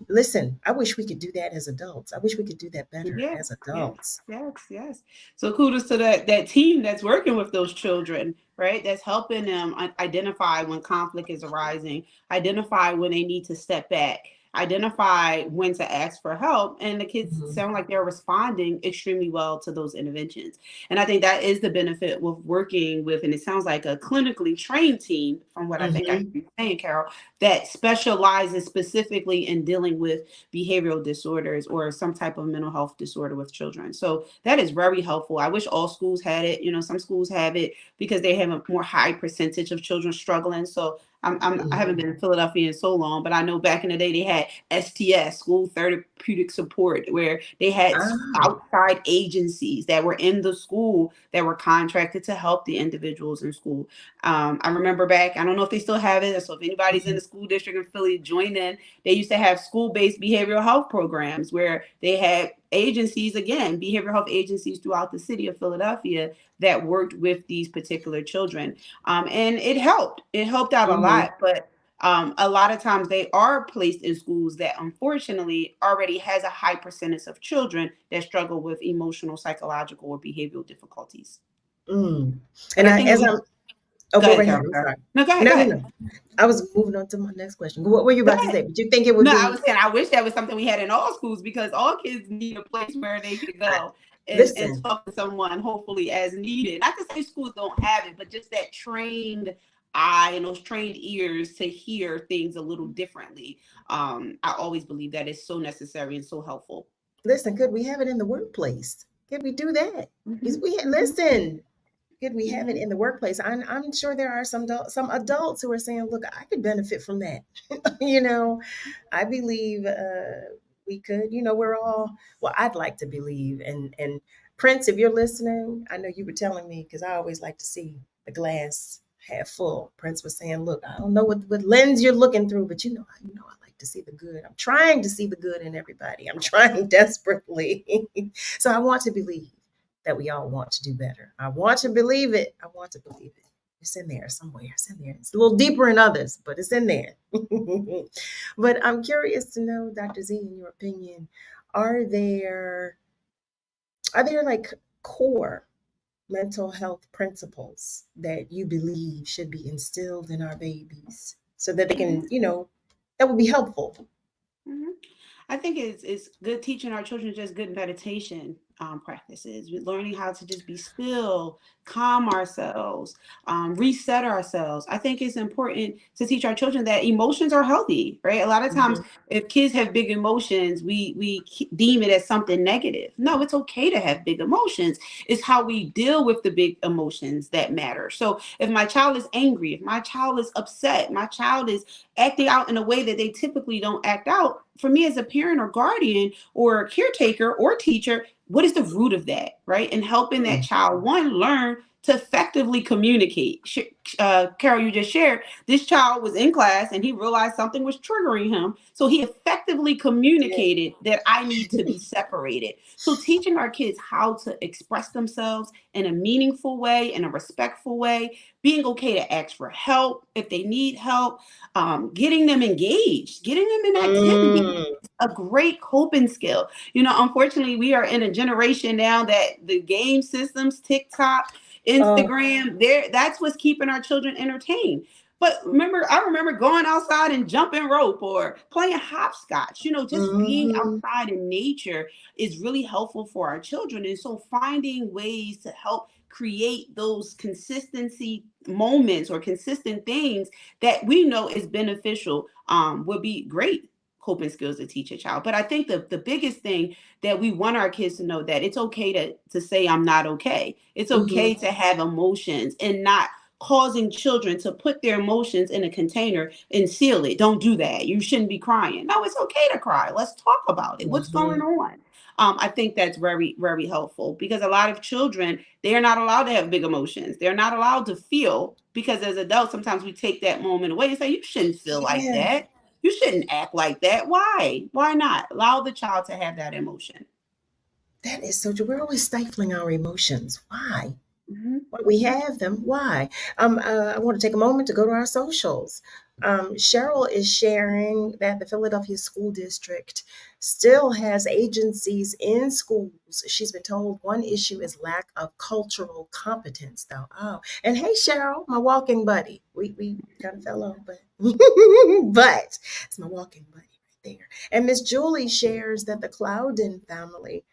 listen, I wish we could do that as adults. I wish we could do that better as adults. Yes. So kudos to that team that's working with those children, right? That's helping them identify when conflict is arising, identify when they need to step back, identify when to ask for help. And the kids sound like they're responding extremely well to those interventions. And I think that is the benefit with working with, and it sounds like a clinically trained team, from what I think I hear you saying, Carol, that specializes specifically in dealing with behavioral disorders or some type of mental health disorder with children. So that is very helpful. I wish all schools had it. Some schools have it because they have a more high percentage of children struggling. So I haven't been in Philadelphia in so long, but I know back in the day they had STS, School Therapeutic Support, where they had outside agencies that were in the school that were contracted to help the individuals in school. I remember back, I don't know if they still have it, so if anybody's in the school district in Philly, join in. They used to have school-based behavioral health programs where they had agencies, again, behavioral health agencies throughout the city of Philadelphia that worked with these particular children. And it helped. It helped out a lot, but a lot of times they are placed in schools that unfortunately already has a high percentage of children that struggle with emotional, psychological, or behavioral difficulties. And Oh, Go go ahead, right ahead. Carol. I'm sorry. No, go ahead. No, Go no, ahead. no. I was moving on to my next question. What were you about to say? But you think it would No, be? I was saying I wish that was something we had in all schools, because all kids need a place where they could go and Listen. talk to someone, hopefully as needed. Not to say schools don't have it, but just that trained eye and those trained ears to hear things a little differently. I always believe that is so necessary and so helpful. Listen, could we have it in the workplace? Could we do that? Because listen, could we have it in the workplace? I'm sure there are some adults who are saying, look, I could benefit from that. You know, I believe we could. You know, we're all, well, I'd like to believe. And Prince, if you're listening, I know you were telling me, because I always like to see the glass half full. Prince was saying, look, I don't know what lens you're looking through, but I like to see the good. I'm trying to see the good in everybody. I'm trying desperately. So I want to believe that we all want to do better. I want to believe it. I want to believe it. It's in there somewhere. It's in there. It's a little deeper in others, but it's in there. But I'm curious to know, Dr. Z, in your opinion, are there like core mental health principles that you believe should be instilled in our babies so that they can, that would be helpful? I think it's good teaching our children just good meditation practices, with learning how to just be still, calm ourselves, reset ourselves. I think it's important to teach our children that emotions are healthy, right? A lot of times, if kids have big emotions, we deem it as something negative. No, it's okay to have big emotions. It's how we deal with the big emotions that matter. So if my child is angry, if my child is upset, my child is acting out in a way that they typically don't act out, for me as a parent or guardian or caretaker or teacher, what is the root of that, right? And helping that child, one, learn to effectively communicate. Carol, you just shared, this child was in class and he realized something was triggering him. So he effectively communicated that I need to be separated. So teaching our kids how to express themselves in a meaningful way, in a respectful way, being okay to ask for help if they need help, getting them engaged, getting them in activity, a great coping skill. Unfortunately, we are in a generation now that the game systems, TikTok, Instagram, that's what's keeping our children entertained. But I remember going outside and jumping rope or playing hopscotch. Just being outside in nature is really helpful for our children. And so finding ways to help create those consistency moments or consistent things that we know is beneficial would be great coping skills to teach a child. But I think the biggest thing that we want our kids to know, that it's okay to say I'm not okay. It's okay to have emotions, and not causing children to put their emotions in a container and seal it. Don't do that. You shouldn't be crying. No, it's okay to cry. Let's talk about it. What's going on? I think that's very, very helpful, because a lot of children, they are not allowed to have big emotions. They're not allowed to feel, because as adults, sometimes we take that moment away and say, you shouldn't feel like that. You shouldn't act like that. Why? Why not? Allow the child to have that emotion. That is so true. We're always stifling our emotions. Why? When we have them, why? I want to take a moment to go to our socials. Cheryl is sharing that the Philadelphia School District still has agencies in schools. She's been told one issue is lack of cultural competence, though. Oh, and hey, Cheryl, my walking buddy. We kind of fell off, but but it's my walking buddy right there. And Miss Julie shares that the Clouden family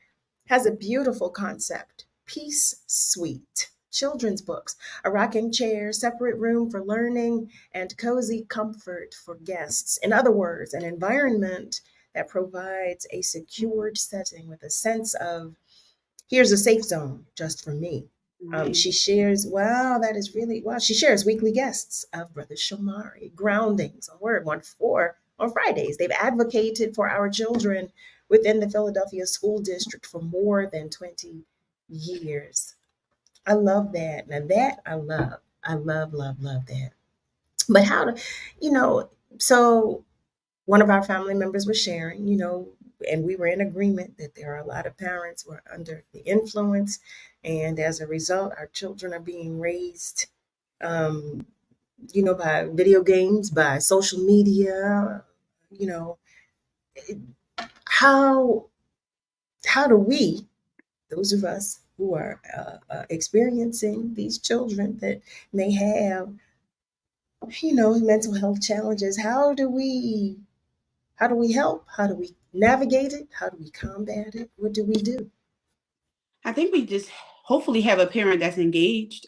has a beautiful concept: Peace Suite. Children's books, a rocking chair, separate room for learning, and cozy comfort for guests. In other words, an environment that provides a secured setting with a sense of, here's a safe zone just for me. She shares, wow, that is really, wow. She shares weekly guests of Brother Shomari, groundings on Word 1-4 on Fridays. They've advocated for our children within the Philadelphia School District for more than 20 years. I love that. Now that I love. I love that. But how to, so one of our family members was sharing, and we were in agreement that there are a lot of parents who are under the influence. And as a result, our children are being raised, by video games, by social media, how do we, those of us who are experiencing these children that may have, mental health challenges. How do we help? How do we navigate it? How do we combat it? What do we do? I think we just hopefully have a parent that's engaged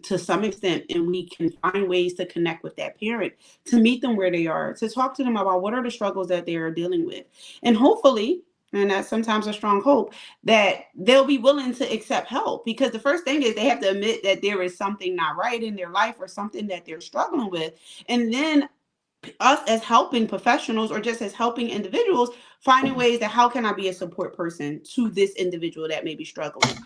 to some extent, and we can find ways to connect with that parent, to meet them where they are, to talk to them about what are the struggles that they are dealing with. And hopefully, and that's sometimes a strong hope, that they'll be willing to accept help. Because the first thing is they have to admit that there is something not right in their life or something that they're struggling with. And then us as helping professionals or just as helping individuals, finding ways that how can I be a support person to this individual that may be struggling.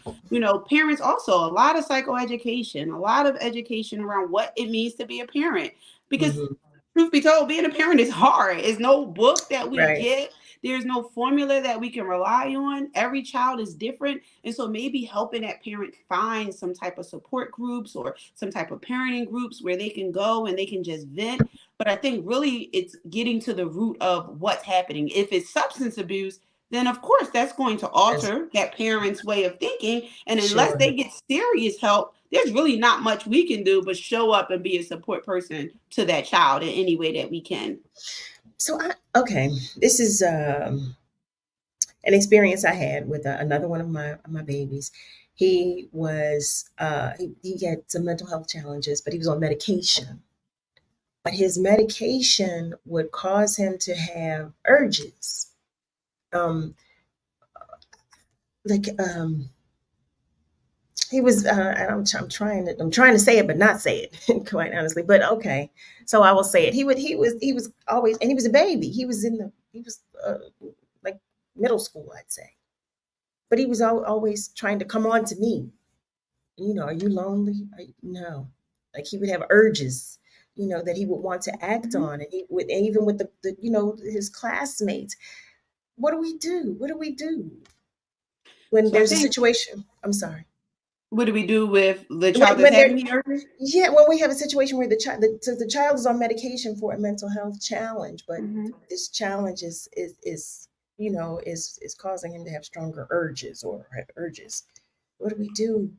Parents also, a lot of psychoeducation, a lot of education around what it means to be a parent, because truth be told, being a parent is hard. It's no book that we Right. get. There's no formula that we can rely on. Every child is different. And so maybe helping that parent find some type of support groups or some type of parenting groups where they can go and they can just vent. But I think really it's getting to the root of what's happening. If it's substance abuse, then of course that's going to alter that parent's way of thinking. And unless Sure. they get serious help, there's really not much we can do but show up and be a support person to that child in any way that we can. So, this is an experience I had with another one of my babies. He was he had some mental health challenges, but he was on medication. But his medication would cause him to have urges, he was. I'm trying to say it, but not say it quite honestly. But okay, so I will say it. He was always, and he was a baby. He was like middle school, I'd say. But he was always trying to come on to me. Are you lonely? No. Like he would have urges, that he would want to act on, and he would, and even with the his classmates. What do we do? What do we do when So I there's a think, situation? I'm sorry. what do we do with the When, child that's when having the urges? yeah, when we have a situation where the child is on medication for a mental health challenge, but this challenge is causing him to have stronger urges or have urges. What do we do?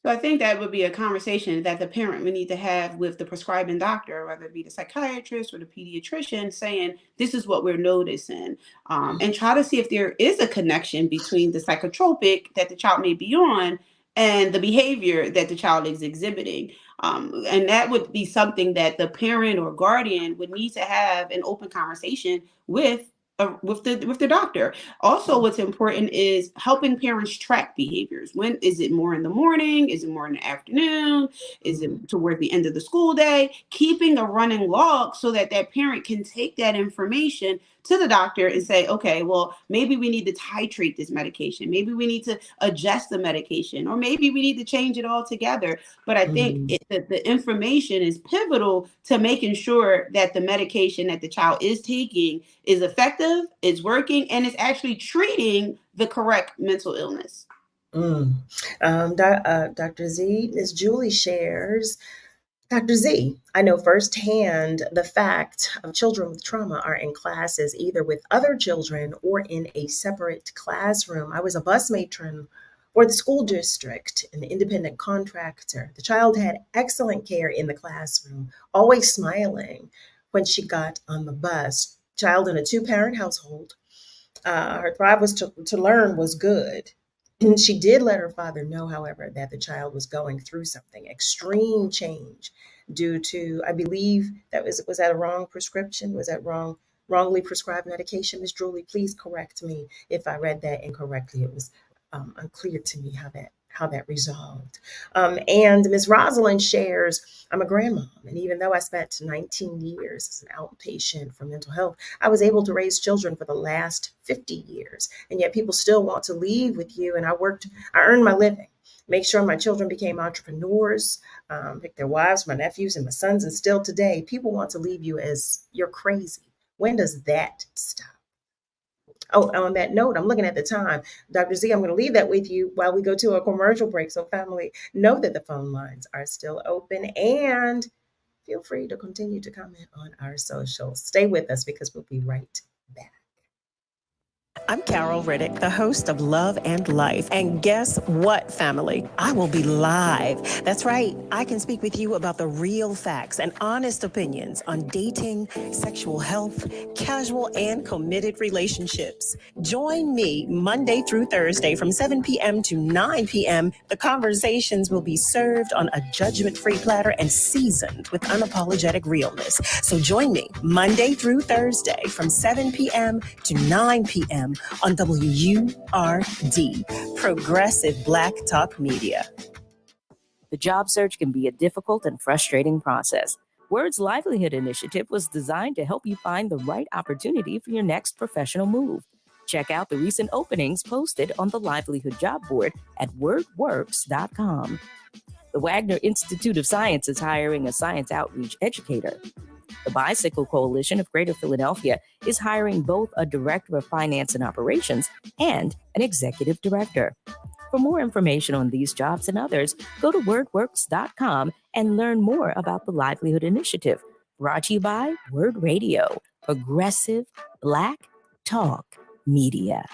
So I think that would be a conversation that the parent would need to have with the prescribing doctor, whether it be the psychiatrist or the pediatrician, saying, this is what we're noticing, and try to see if there is a connection between the psychotropic that the child may be on and the behavior that the child is exhibiting. And that would be something that the parent or guardian would need to have an open conversation with the doctor. Also, what's important is helping parents track behaviors. When is it more in the morning? Is it more in the afternoon? Is it toward the end of the school day? Keeping a running log so that that parent can take that information to the doctor and say, okay, well, maybe we need to titrate this medication. Maybe we need to adjust the medication, or maybe we need to change it altogether. But I think the information is pivotal to making sure that the medication that the child is taking is effective, is working, and is actually treating the correct mental illness. Dr. Z, Ms. Julie shares. Dr. Z, I know firsthand the fact of children with trauma are in classes either with other children or in a separate classroom. I was a bus matron for the school district, an independent contractor. The child had excellent care in the classroom, always smiling when she got on the bus. Child in a two-parent household. Her thrive was to learn was good. She did let her father know, however, that the child was going through something, extreme change due to, I believe, was that a wrong prescription? Was that wrongly prescribed medication? Ms. Julie, please correct me if I read that incorrectly. It was unclear to me how that resolved. And Ms. Rosalind shares, I'm a grandmom, and even though I spent 19 years as an outpatient for mental health, I was able to raise children for the last 50 years, and yet people still want to leave with you, and I earned my living, make sure my children became entrepreneurs, picked their wives, my nephews, and my sons, and still today, people want to leave you as you're crazy. When does that stop? Oh, on that note, I'm looking at the time. Dr. Z, I'm going to leave that with you while we go to a commercial break. So family, know that the phone lines are still open, and feel free to continue to comment on our socials. Stay with us because we'll be right back. I'm Carol Riddick, the host of Love and Life. And guess what, family? I will be live. That's right. I can speak with you about the real facts and honest opinions on dating, sexual health, casual and committed relationships. Join me Monday through Thursday from 7 p.m. to 9 p.m. The conversations will be served on a judgment-free platter and seasoned with unapologetic realness. So join me Monday through Thursday from 7 p.m. to 9 p.m. on WURD, Progressive Black Talk Media. The job search can be a difficult and frustrating process. WURD's Livelihood Initiative was designed to help you find the right opportunity for your next professional move. Check out the recent openings posted on the Livelihood Job Board at wordworks.com. The Wagner Institute of Science is hiring a science outreach educator. The Bicycle Coalition of Greater Philadelphia is hiring both a director of finance and operations and an executive director. For more information on these jobs and others, go to wordworks.com and learn more about the Livelihood Initiative, brought to you by WURD Radio, Progressive Black Talk Media.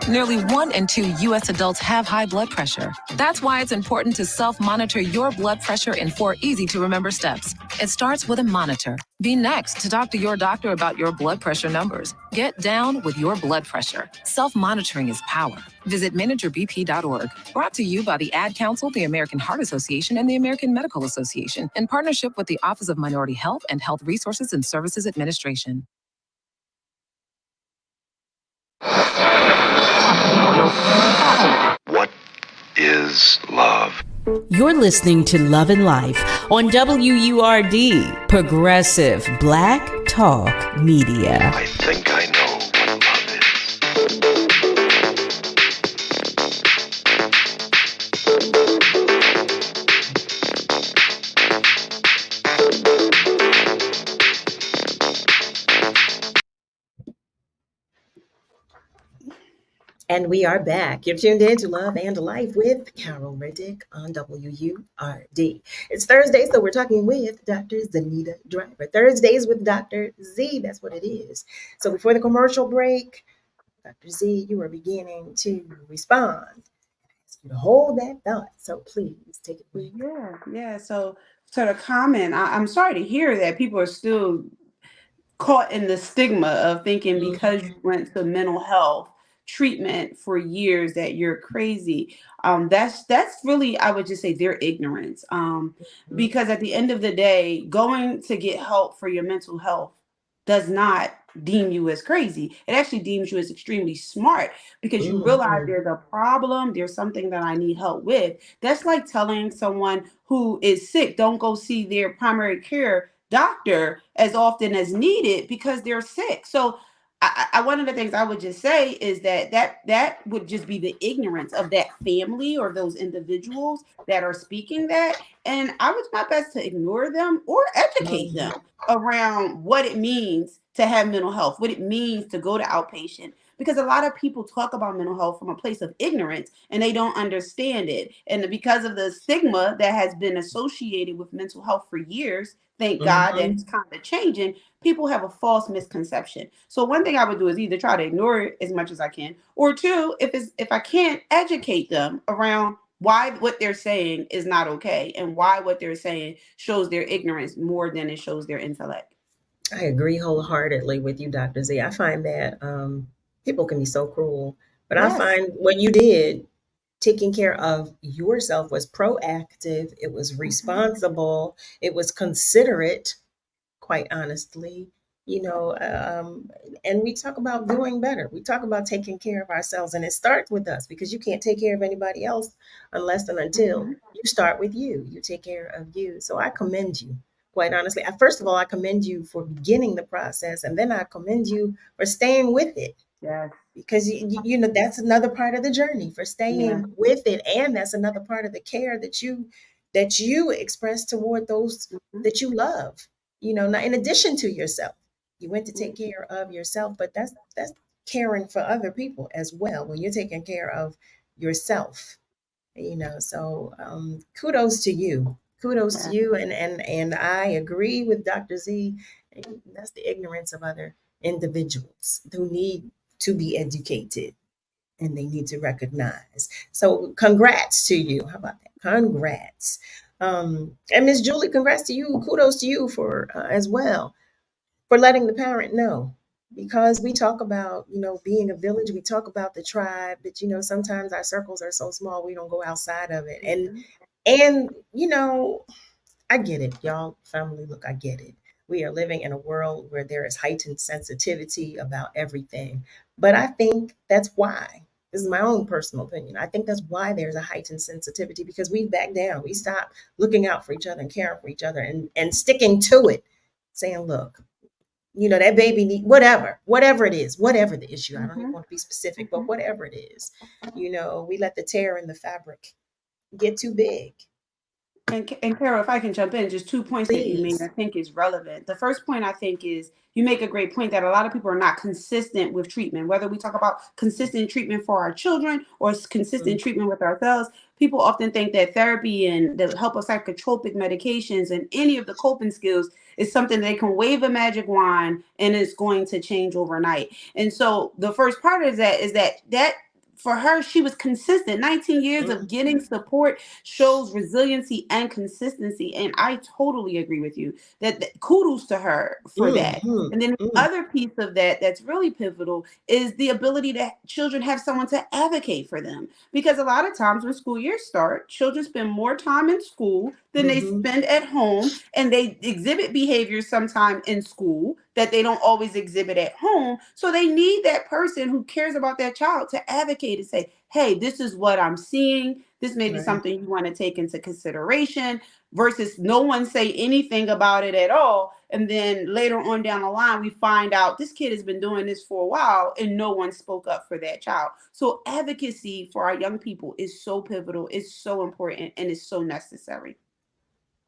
Nearly 1 in 2 U.S. adults have high blood pressure. That's why it's important to self-monitor your blood pressure in 4 easy-to-remember steps. It starts with a monitor. Be next to talk to your doctor about your blood pressure numbers. Get down with your blood pressure. Self-monitoring is power. Visit managerbp.org. Brought to you by the Ad Council, the American Heart Association, and the American Medical Association, in partnership with the Office of Minority Health and Health Resources and Services Administration. What is love? You're listening to Love and Life on WURD, Progressive Black Talk Media. I think I know what love is. And we are back. You're tuned in to Love and Life with Carol Riddick on WURD. It's Thursday, so we're talking with Dr. ZENIDA Driver. Thursdays with Dr. Z, that's what it is. So before the commercial break, Dr. Z, you were beginning to respond. You hold that thought, so please take it away. Yeah. So to comment, I'm sorry to hear that people are still caught in the stigma of thinking because you went to mental health treatment for years that you're crazy. That's really, I would just say, their ignorance. Because at the end of the day, going to get help for your mental health does not deem you as crazy. It actually deems you as extremely smart because you realize there's a problem, there's something that I need help with. That's like telling someone who is sick, don't go see their primary care doctor as often as needed because they're sick. So I one of the things I would just say is that would just be the ignorance of that family or those individuals that are speaking that. And I would do my best to ignore them or educate them around what it means to have mental health, what it means to go to outpatient. Because a lot of people talk about mental health from a place of ignorance and they don't understand it. And because of the stigma that has been associated with mental health for years, thank God that it's kind of changing, people have a false misconception. So one thing I would do is either try to ignore it as much as I can, or two, if I can't, educate them around why what they're saying is not okay and why what they're saying shows their ignorance more than it shows their intellect. I agree wholeheartedly with you, Dr. Z. I find that people can be so cruel, but I find what you did, taking care of yourself, was proactive. It was responsible. It was considerate, quite honestly, and we talk about doing better. We talk about taking care of ourselves, and it starts with us because you can't take care of anybody else unless and until you start with you. You take care of you. So I commend you. Quite honestly, first of all, I commend you for beginning the process, and then I commend you for staying with it. Yes. Because you know that's another part of the journey, for staying with it, and that's another part of the care that you express toward those that you love. Not in addition to yourself. You went to take care of yourself, but that's caring for other people as well. When you're taking care of yourself, So kudos to you. Kudos to you, and I agree with Dr. Z. That's the ignorance of other individuals who need to be educated and they need to recognize. So congrats to you. How about that? Congrats. And Miss Julie, congrats to you. Kudos to you for as well for letting the parent know. Because we talk about, being a village, we talk about the tribe, but sometimes our circles are so small we don't go outside of it. And I get it, y'all, family. Look, I get it. We are living in a world where there is heightened sensitivity about everything. But I think that's why, this is my own personal opinion. I think that's why there's a heightened sensitivity because we back down. We stop looking out for each other and caring for each other and sticking to it, saying, look, that baby need whatever it is, whatever the issue. I don't even want to be specific, but whatever it is, we let the tear in the fabric get too big. And Carol, if I can jump in, just 2 points that you made, I think is relevant. The first point I think is you make a great point that a lot of people are not consistent with treatment. Whether we talk about consistent treatment for our children or consistent treatment with ourselves, people often think that therapy and the help of psychotropic medications and any of the coping skills is something they can wave a magic wand and it's going to change overnight. And so the first part is that for her, she was consistent. 19 years of getting support shows resiliency and consistency. And I totally agree with you that kudos to her for that. And then the other piece of that that's really pivotal is the ability that children have someone to advocate for them. Because a lot of times when school years start, children spend more time in school than they spend at home. And they exhibit behaviors sometime in school that they don't always exhibit at home. So they need that person who cares about their child to advocate and say, hey, this is what I'm seeing. This may be something you want to take into consideration versus no one say anything about it at all. And then later on down the line, we find out this kid has been doing this for a while and no one spoke up for that child. So advocacy for our young people is so pivotal, it's so important, and it's so necessary.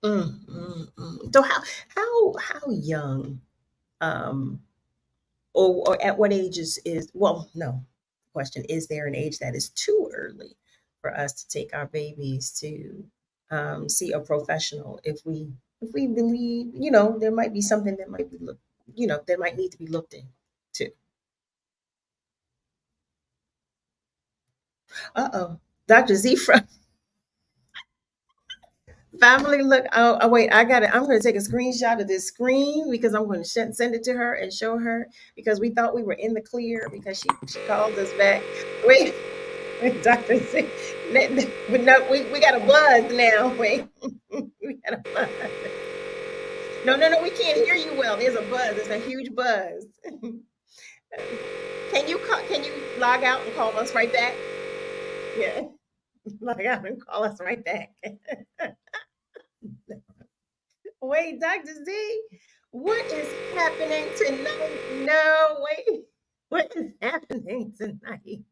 So how young or at what age is question, is there an age that is too early for us to take our babies to see a professional if we believe there might be something that might be that might need to be looked into? Dr. Z from family, look, wait, I'm going to take a screenshot of this screen because I'm going to send it to her and show her because we thought we were in the clear because she called us back. Wait, Dr. Z, no, we got a buzz now. Wait, we got a buzz. No, we can't hear you well. There's a buzz. There's a huge buzz. Can you log out and call us right back? Yeah, log out and call us right back. Wait, Dr. Z, what is happening tonight? No, wait. What is happening tonight?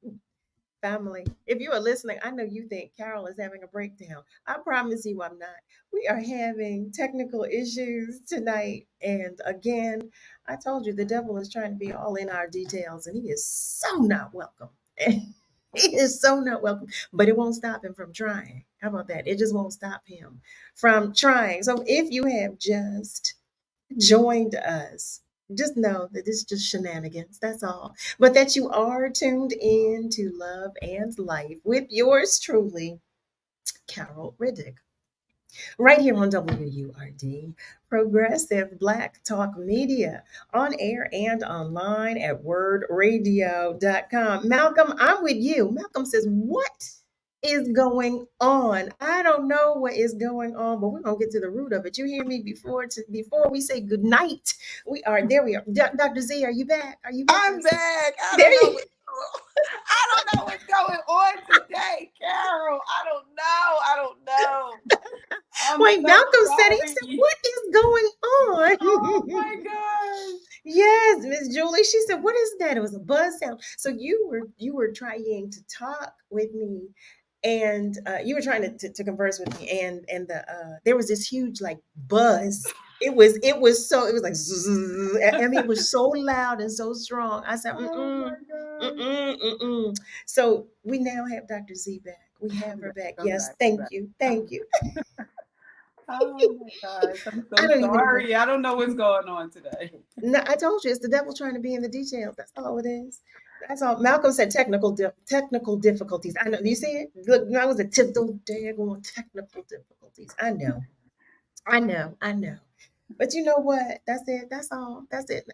Family, if you are listening, I know you think Carol is having a breakdown. I promise you I'm not. We are having technical issues tonight. And again, I told you the devil is trying to be all in our details, and he is so not welcome. He is so not welcome, but it won't stop him from trying. How about that? It just won't stop him from trying. So if you have just joined us, just know that this is just shenanigans. That's all. But that you are tuned in to Love and Life with yours truly, Carol Riddick. Right here on WURD, Progressive Black Talk Media, on air and online at wordradio.com. Malcolm, I'm with you. Malcolm says, what is going on? I don't know what is going on, but we're going to get to the root of it. You hear me before we say good night. There we are. Dr. Z, are you back? Are you back? I'm back. I don't know what's going on today, Carol. I don't know. Wait, Malcolm said, what is going on? Oh my gosh. Yes, Miss Julie. She said, what is that? It was a buzz sound. So you were trying to talk with me and you were trying to converse with me and there was this huge like buzz. It was like zzz, I mean, it was so loud and so strong. I said, So we now have Dr. Z back. We have her back. Yes, thank you. Oh my gosh, I'm I so don't even know. sorry. I don't know what's going on today. No, I told you it's the devil trying to be in the details. That's all it is. That's all. Malcolm said technical difficulties. I know. You see it? Look, that was a typical daggone technical difficulties. I know. I know. But you know what? That's it. That's all. That's it.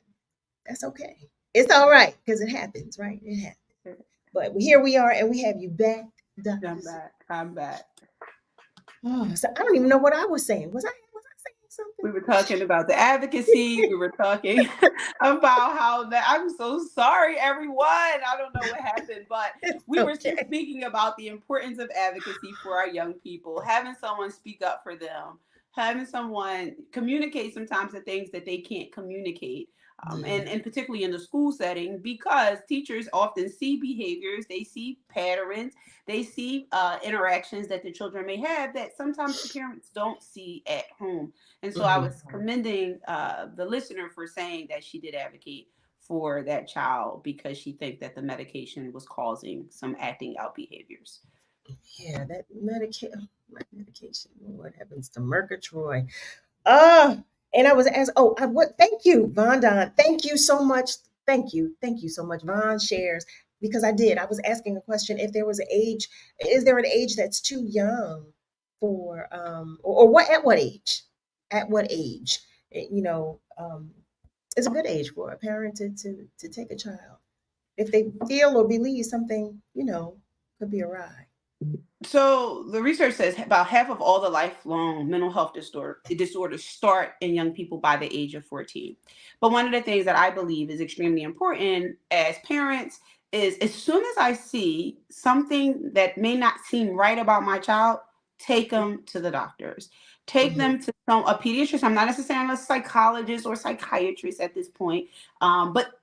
That's okay. It's all right because it happens, right? It happens. But here we are, and we have you back, Dr. I'm back. I'm back. Oh, so I don't even know what I was saying. Was I saying something? We were talking about the advocacy. We were talking about how that. I'm so sorry, everyone. I don't know what happened, but we were just speaking about the importance of advocacy for our young people, having someone speak up for them, having someone communicate sometimes the things that they can't communicate. And particularly in the school setting, because teachers often see behaviors, they see patterns, they see interactions that the children may have that sometimes the parents don't see at home. And so I was commending the listener for saying that she did advocate for that child because she thinks that the medication was causing some acting out behaviors. Yeah, that medication, what happens to Murgatroyd? And I was asked, thank you, Von Don. Thank you so much. Thank you so much. Von shares, because I was asking a question, if there was an age, is there an age that's too young for, or what, at what age? At what age, is a good age for a parent to take a child if they feel or believe something, could be awry. So the research says about half of all the lifelong mental health disorders start in young people by the age of 14. But one of the things that I believe is extremely important as parents is, as soon as I see something that may not seem right about my child, take them to the doctors. Take them to a pediatrician. I'm not necessarily a psychologist or psychiatrist at this point, but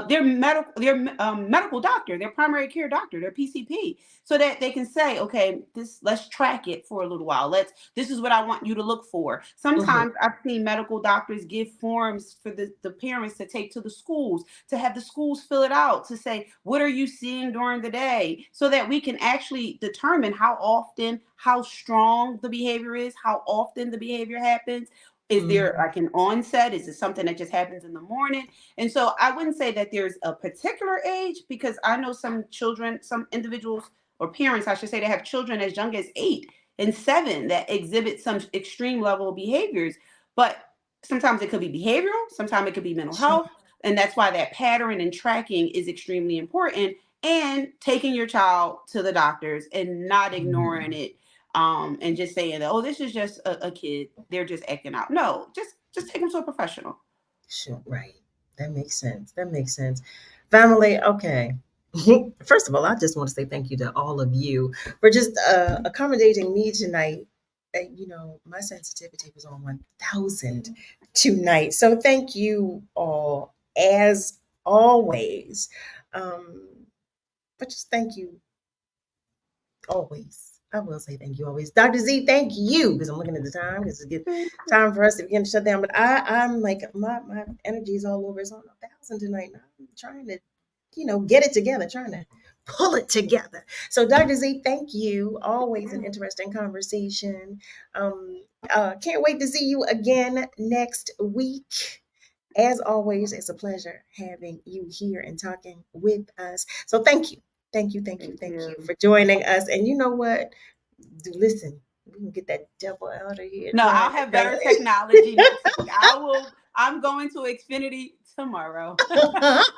their medical doctor, their primary care doctor, their PCP, so that they can say, okay, let's track it for a little while. This is what I want you to look for. Sometimes I've seen medical doctors give forms for the parents to take to the schools, to have the schools fill it out, to say, what are you seeing during the day, so that we can actually determine how often, how strong the behavior is, how often the behavior happens. Is there like an onset? Is it something that just happens in the morning? And so I wouldn't say that there's a particular age, because I know some children, some individuals or parents, I should say, that have children as young as 8 and 7 that exhibit some extreme level of behaviors. But sometimes it could be behavioral, sometimes it could be mental health. And that's why that pattern and tracking is extremely important, and taking your child to the doctors and not ignoring it. And just saying that, oh, this is just a kid, they're just acting out. No, just take them to a professional. Sure, right. That makes sense. Family, okay. First of all, I just want to say thank you to all of you for just accommodating me tonight. My sensitivity was on 1,000 tonight. So thank you all, as always. But just thank you always. I will say thank you always. Dr. Z, thank you, because I'm looking at the time, because it's time for us to begin to shut down. But I'm like, my energy is all over. It's on 1,000 tonight. And I'm trying to, get it together, trying to pull it together. So Dr. Z, thank you. Always an interesting conversation. Can't wait to see you again next week. As always, it's a pleasure having you here and talking with us. So thank you. Thank you for joining us. And you know what? Listen, we can get that devil out of here. No, I'll have better technology next week. I'm going to Xfinity tomorrow. That's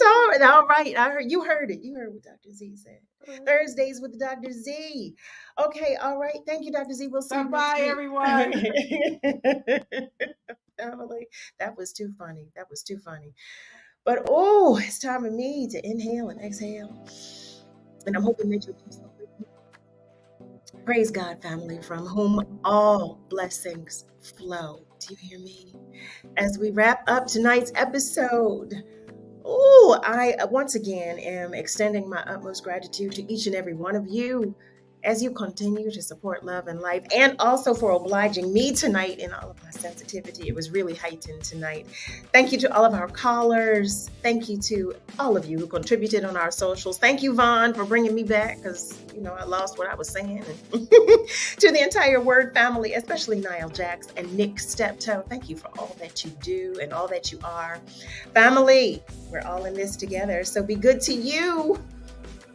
all right. You heard it. You heard what Dr. Z said. Thursdays with Dr. Z. Okay, all right. Thank you, Dr. Z. We'll see you next Bye, week. everyone. Emily, that was too funny. But it's time for me to inhale and exhale. And I'm hoping that you'll do so with me. Praise God, family, from whom all blessings flow. Do you hear me? As we wrap up tonight's episode, I once again am extending my utmost gratitude to each and every one of you as you continue to support Love and Life, and also for obliging me tonight in all of my sensitivity. It was really heightened tonight. Thank you to all of our callers. Thank you to all of you who contributed on our socials. Thank you, Vaughn, for bringing me back because, I lost what I was saying. To the entire WURD family, especially Niall Jacks and Nick Steptoe, thank you for all that you do and all that you are. Family, we're all in this together, so be good to you.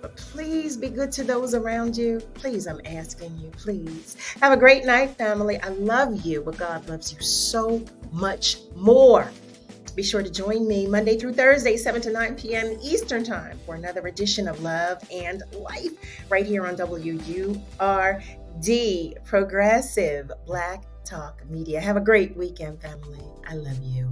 But please be good to those around you. Please, I'm asking you, please. Have a great night, family. I love you, but God loves you so much more. Be sure to join me Monday through Thursday, 7 to 9 p.m. Eastern Time for another edition of Love and Life right here on WURD, Progressive Black Talk Media. Have a great weekend, family. I love you.